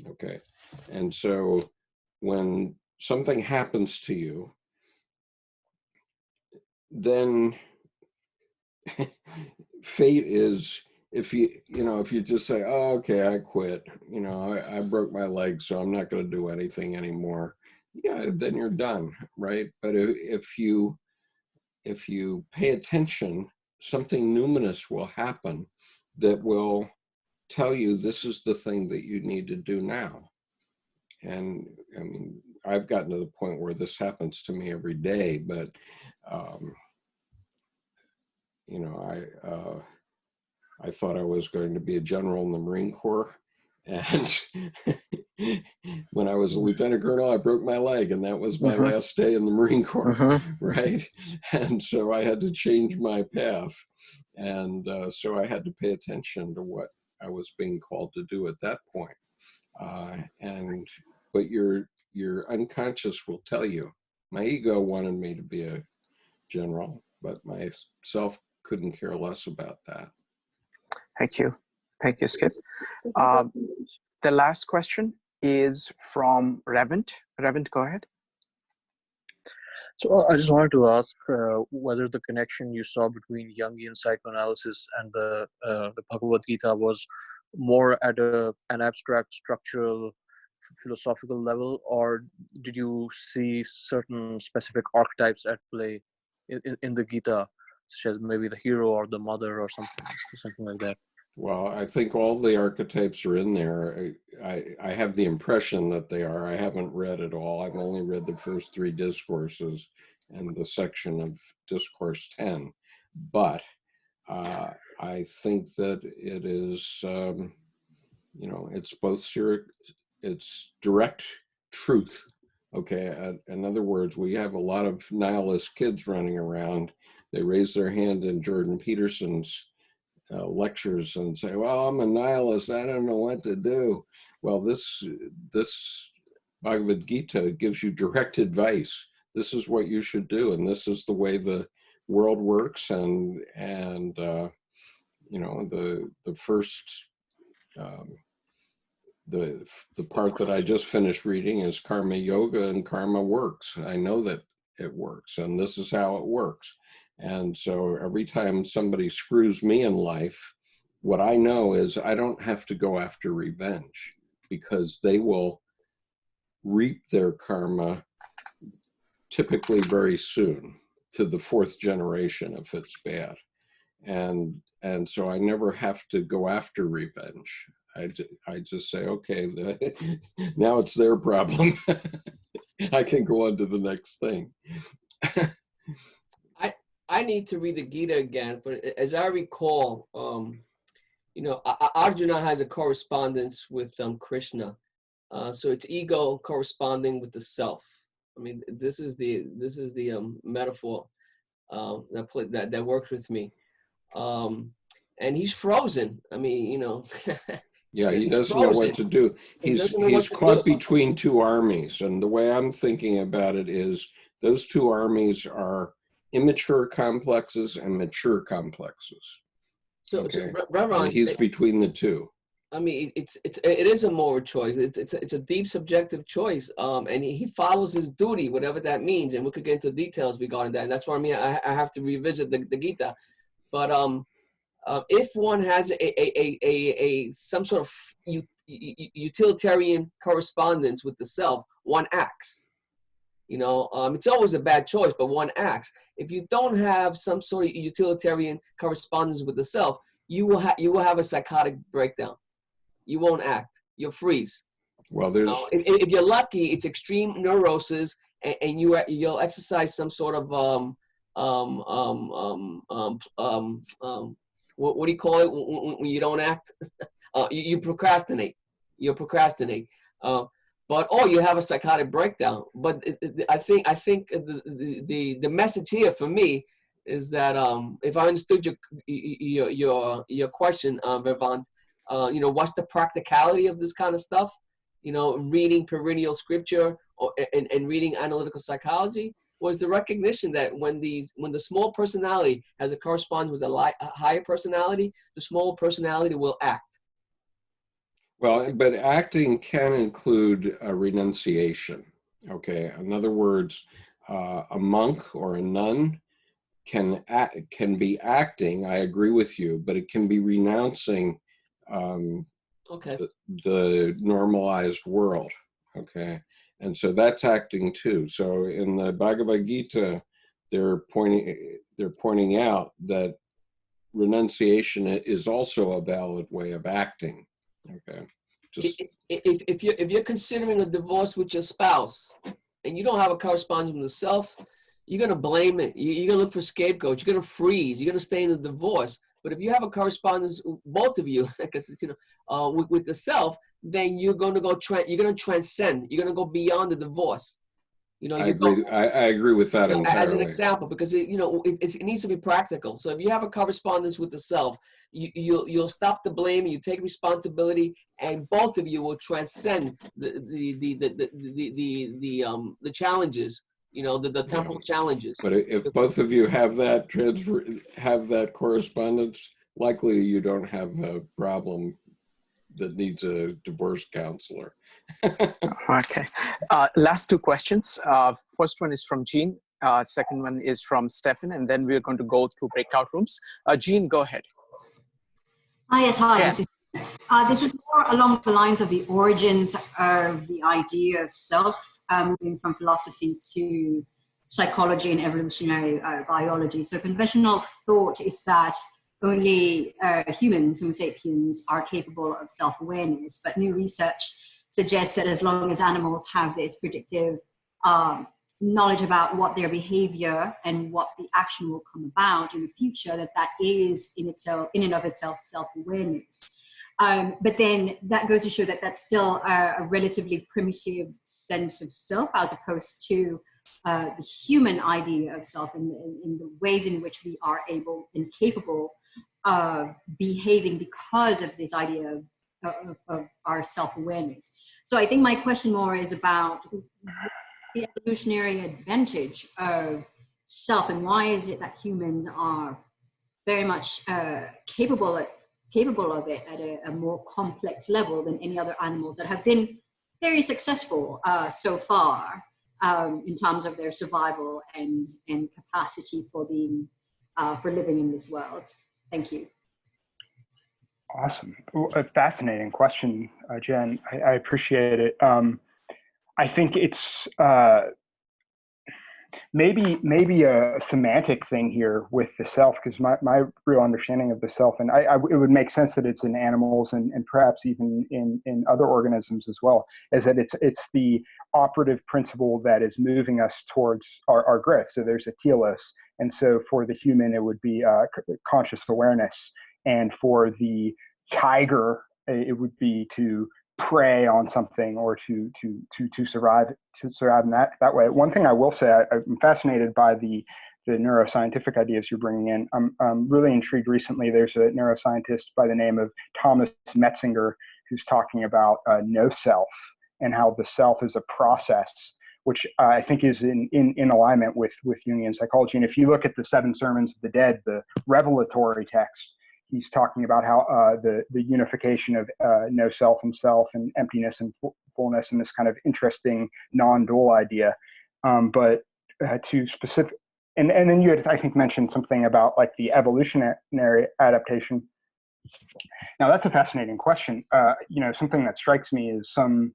Okay, and so when something happens to you, then fate is, if you just say, oh, okay, I quit, I broke my leg, so I'm not going to do anything anymore. Yeah, then you're done, right? But if you pay attention, something numinous will happen that will tell you this is the thing that you need to do now. And I mean, I've gotten to the point where this happens to me every day, but I thought I was going to be a general in the Marine Corps, and when I was a lieutenant colonel, I broke my leg, and that was my last day in the Marine Corps, right? And so I had to change my path, and so I had to pay attention to what I was being called to do at that point. But your unconscious will tell you. My ego wanted me to be a general, but my self couldn't care less about that. Thank you, Skip. The last question is from Revent. Revent, go ahead. So I just wanted to ask whether the connection you saw between Jungian psychoanalysis and the Bhagavad Gita was more at an abstract, structural, philosophical level, or did you see certain specific archetypes at play in the Gita, such as maybe the hero or the mother or something like that? Well, I think all the archetypes are in there. I have the impression that they are. I haven't read it all. I've only read the first 3 discourses and the section of discourse 10. But I think that it is, it's both it's direct truth. Okay. In other words, we have a lot of nihilist kids running around. They raise their hand in Jordan Peterson's lectures and say, well, I'm a nihilist, I don't know what to do. Well, this Bhagavad Gita gives you direct advice. This is what you should do, and this is the way the world works. And you know, the first the part that I just finished reading is karma yoga, and karma works. I know that it works, and this is how it works. And so every time somebody screws me in life, what I know is I don't have to go after revenge, because they will reap their karma typically very soon, to the fourth generation if it's bad. And so I never have to go after revenge. I just say, okay, now it's their problem. I can go on to the next thing. I need to read the Gita again, but as I recall, you know, Arjuna has a correspondence with Krishna. So it's ego corresponding with the self. I mean, this is the metaphor that works with me. And he's frozen. I mean, you know. Yeah, he doesn't know what to do. He's caught between two armies, and the way I'm thinking about it is those two armies are immature complexes and mature complexes. So, okay. Reverend, he's between the two. I mean, it is a moral choice. It's a deep subjective choice. And he follows his duty, whatever that means. And we could get into details regarding that. And that's why I have to revisit the Gita. But if one has some sort of utilitarian correspondence with the self, one acts. You know, it's always a bad choice, but one acts. If you don't have some sort of utilitarian correspondence with the self, you will have a psychotic breakdown. You won't act. You'll freeze. Well, there's if you're lucky, it's extreme neurosis, and you'll exercise some sort of what do you call it when you don't act? You procrastinate. You procrastinate. But you have a psychotic breakdown. But I think the message here for me is that if I understood your question, Vivant, you know, what's the practicality of this kind of stuff? You know, reading perennial scripture and reading analytical psychology was the recognition that when the small personality has a correspondence with a higher personality, the small personality will act. Well, but acting can include a renunciation. Okay, in other words, a monk or a nun can be acting. I agree with you, but it can be renouncing the normalized world. Okay, and so that's acting too. So in the Bhagavad Gita, they're pointing out that renunciation is also a valid way of acting. Okay. If you're considering a divorce with your spouse and you don't have a correspondence with the self, you're gonna blame it. You're gonna look for scapegoats. You're gonna freeze. You're gonna stay in the divorce. But if you have a correspondence, both of you, because you know, with the self, then you're gonna you're gonna transcend. You're gonna go beyond the divorce. You know, I agree with that entirely. As an example, because it needs to be practical. So if you have a correspondence with the self, you'll stop the blame, you take responsibility, and both of you will transcend the challenges. You know, the temporal challenges. But if both of you have that correspondence, likely you don't have a problem that needs a divorce counselor. Okay. Last two questions. First one is from Jean. Second one is from Stefan, and then we're going to go through breakout rooms. Jean, go ahead. Yes, hi. Yeah. This is more along the lines of the origins of the idea of self, moving from philosophy to psychology and evolutionary biology. So conventional thought is that only humans, Homo sapiens, are capable of self-awareness, but new research suggests that as long as animals have this predictive knowledge about what their behavior and what the action will come about in the future, that is in and of itself self-awareness. But then that goes to show that that's still a relatively primitive sense of self, as opposed to the human idea of self in the ways in which we are able and capable of behaving because of this idea of our self-awareness. So I think my question more is about the evolutionary advantage of self, and why is it that humans are very much capable of it at a more complex level than any other animals that have been very successful so far in terms of their survival and capacity for being for living in this world. Thank you. Awesome. A fascinating question, Jen. I appreciate it. I think it's maybe a semantic thing here with the self, because my real understanding of the self, and it would make sense that it's in animals and perhaps even in other organisms as well, is that it's the operative principle that is moving us towards our growth. So there's a telos, and so for the human it would be conscious awareness, and for the tiger it would be to prey on something or to survive in that way. One thing I will say, I'm fascinated by the neuroscientific ideas you're bringing in. I'm really intrigued recently. There's a neuroscientist by the name of Thomas Metzinger who's talking about no self, and how the self is a process, which I think is in alignment with Jungian psychology. And if you look at the 7 Sermons of the Dead, the revelatory text, he's talking about how the unification of no self and self, and emptiness and fullness, and this kind of interesting non-dual idea. But to specific, and then you had, I think, mentioned something about like the evolutionary adaptation. Now that's a fascinating question. Something that strikes me is some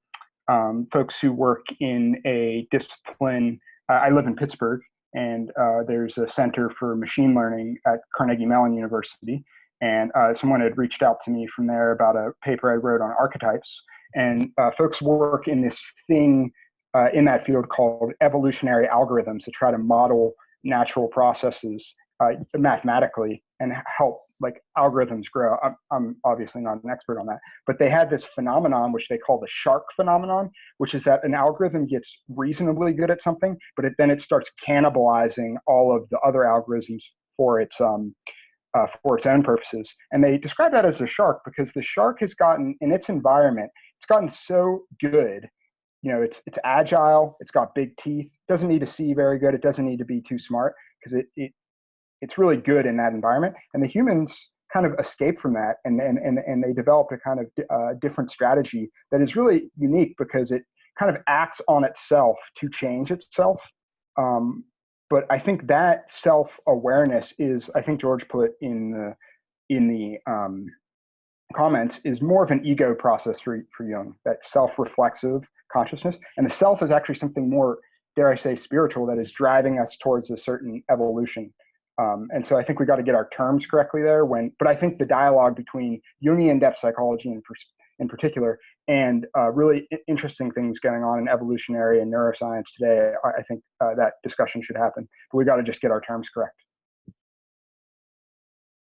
folks who work in a discipline. I live in Pittsburgh, and there's a Center for Machine Learning at Carnegie Mellon University. And someone had reached out to me from there about a paper I wrote on archetypes. And folks work in this thing in that field called evolutionary algorithms to try to model natural processes mathematically and help like algorithms grow. I'm obviously not an expert on that, but they had this phenomenon which they call the shark phenomenon, which is that an algorithm gets reasonably good at something, but then it starts cannibalizing all of the other algorithms for its own purposes. And they describe that as a shark because the shark has gotten, in its environment, it's gotten so good. It's agile, it's got big teeth, doesn't need to see very good, it doesn't need to be too smart, because it's really good in that environment. And the humans kind of escape from that, and they developed a kind of different strategy that is really unique because it kind of acts on itself to change itself. But I think that self-awareness is, I think George put in the comments, is more of an ego process for Jung, that self-reflexive consciousness. And the self is actually something more, dare I say, spiritual, that is driving us towards a certain evolution. And so I think we got to get our terms correctly there. But I think the dialogue between Jungian depth psychology in particular, and really interesting things going on in evolutionary and neuroscience today, I think that discussion should happen. But we got to just get our terms correct.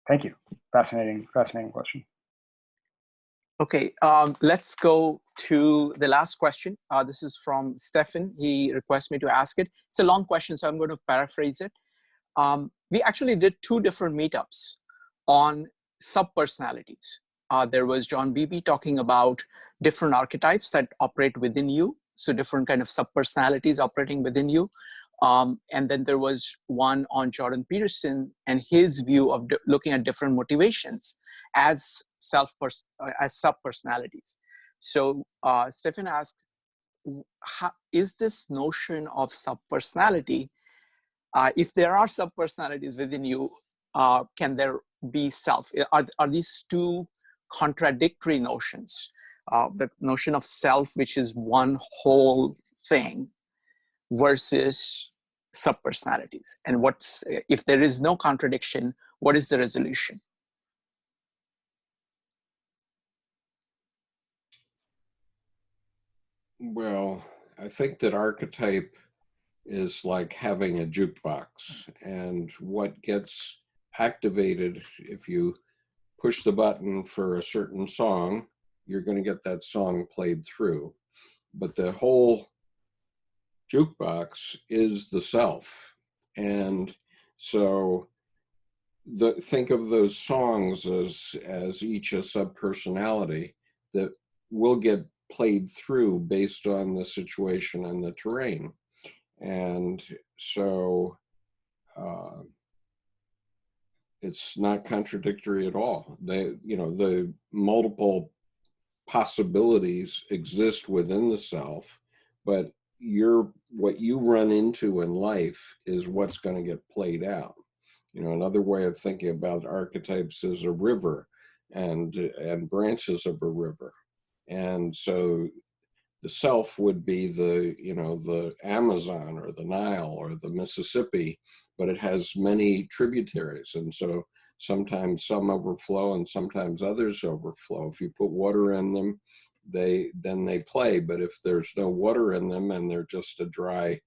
Thank you. Fascinating question. Okay, let's go to the last question. This is from Stefan. He requests me to ask it. It's a long question, so I'm going to paraphrase it. We actually did 2 different meetups on subpersonalities. There was John Beebe talking about different archetypes that operate within you. So different kind of subpersonalities operating within you. And then there was one on Jordan Peterson and his view of looking at different motivations as subpersonalities. So Stephen asked, is this notion of subpersonality, if there are subpersonalities within you, can there be self? Are these 2 contradictory notions? The notion of self, which is one whole thing, versus subpersonalities. And if there is no contradiction, what is the resolution? Well, I think that archetype is like having a jukebox, and what gets activated if you push the button for a certain song, you're going to get that song played through. But the whole jukebox is the self. And so think of those songs as each a subpersonality that will get played through based on the situation and the terrain. And so it's not contradictory at all. The multiple possibilities exist within the self, but what you run into in life is what's going to get played out. Another way of thinking about archetypes is a river and branches of a river. And so the self would be the Amazon or the Nile or the Mississippi, but it has many tributaries. And so sometimes some overflow and sometimes others overflow. If you put water in them, then they play. But if there's no water in them and they're just a dry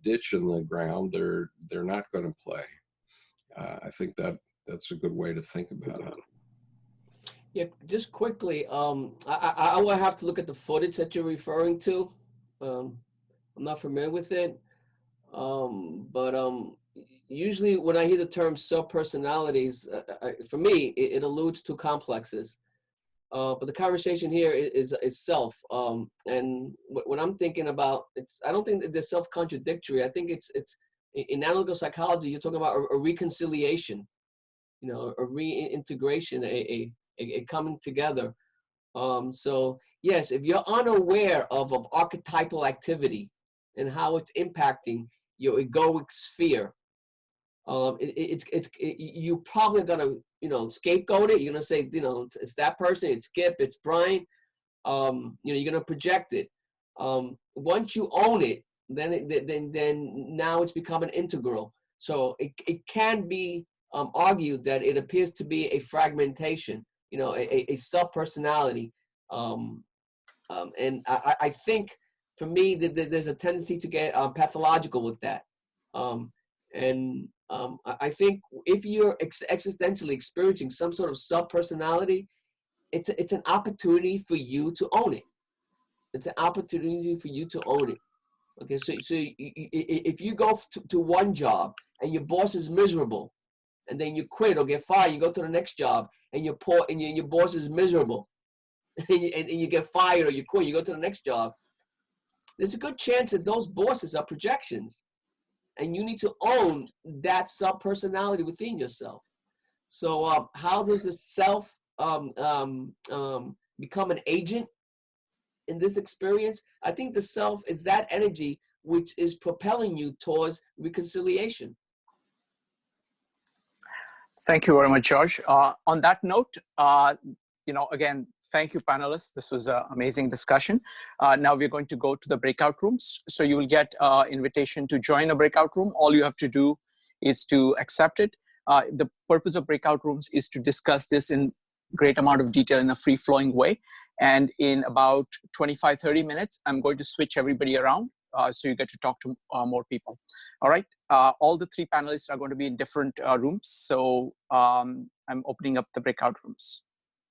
ditch in the ground, they're not going to play. I think that's a good way to think about it. Yeah, just quickly, I will have to look at the footage that you're referring to. I'm not familiar with it, but usually when I hear the term subpersonalities, for me, it alludes to complexes. But the conversation here is self, and what I'm thinking about, I don't think that they're self-contradictory. I think it's in analytical psychology, you're talking about a reconciliation, a reintegration, a coming together. So yes, if you're unaware of archetypal activity and how it's impacting your egoic sphere, you're probably gonna scapegoat it. You're gonna say it's that person, it's Skip, it's Brian. You're gonna project it. Once you own it, then now it's become an integral. So it can be argued that it appears to be a fragmentation, a sub-personality. And I think for me that there's a tendency to get pathological with that. I think if you're existentially experiencing some sort of sub-personality, it's an opportunity for you to own it. It's an opportunity for you to own it. Okay, so if you go to one job and your boss is miserable, and then you quit or get fired, you go to the next job and your boss is miserable, and you get fired or you quit, you go to the next job. There's a good chance that those bosses are projections, and you need to own that sub-personality within yourself. So how does the self become an agent in this experience? I think the self is that energy which is propelling you towards reconciliation. Thank you very much, George. On that note, again, thank you, panelists. This was an amazing discussion. Now we're going to go to the breakout rooms. So you will get an invitation to join a breakout room. All you have to do is to accept it. The purpose of breakout rooms is to discuss this in great amount of detail in a free-flowing way. And in about 25-30 minutes, I'm going to switch everybody around so you get to talk to more people. All right. All the three panelists are going to be in different rooms. So I'm opening up the breakout rooms.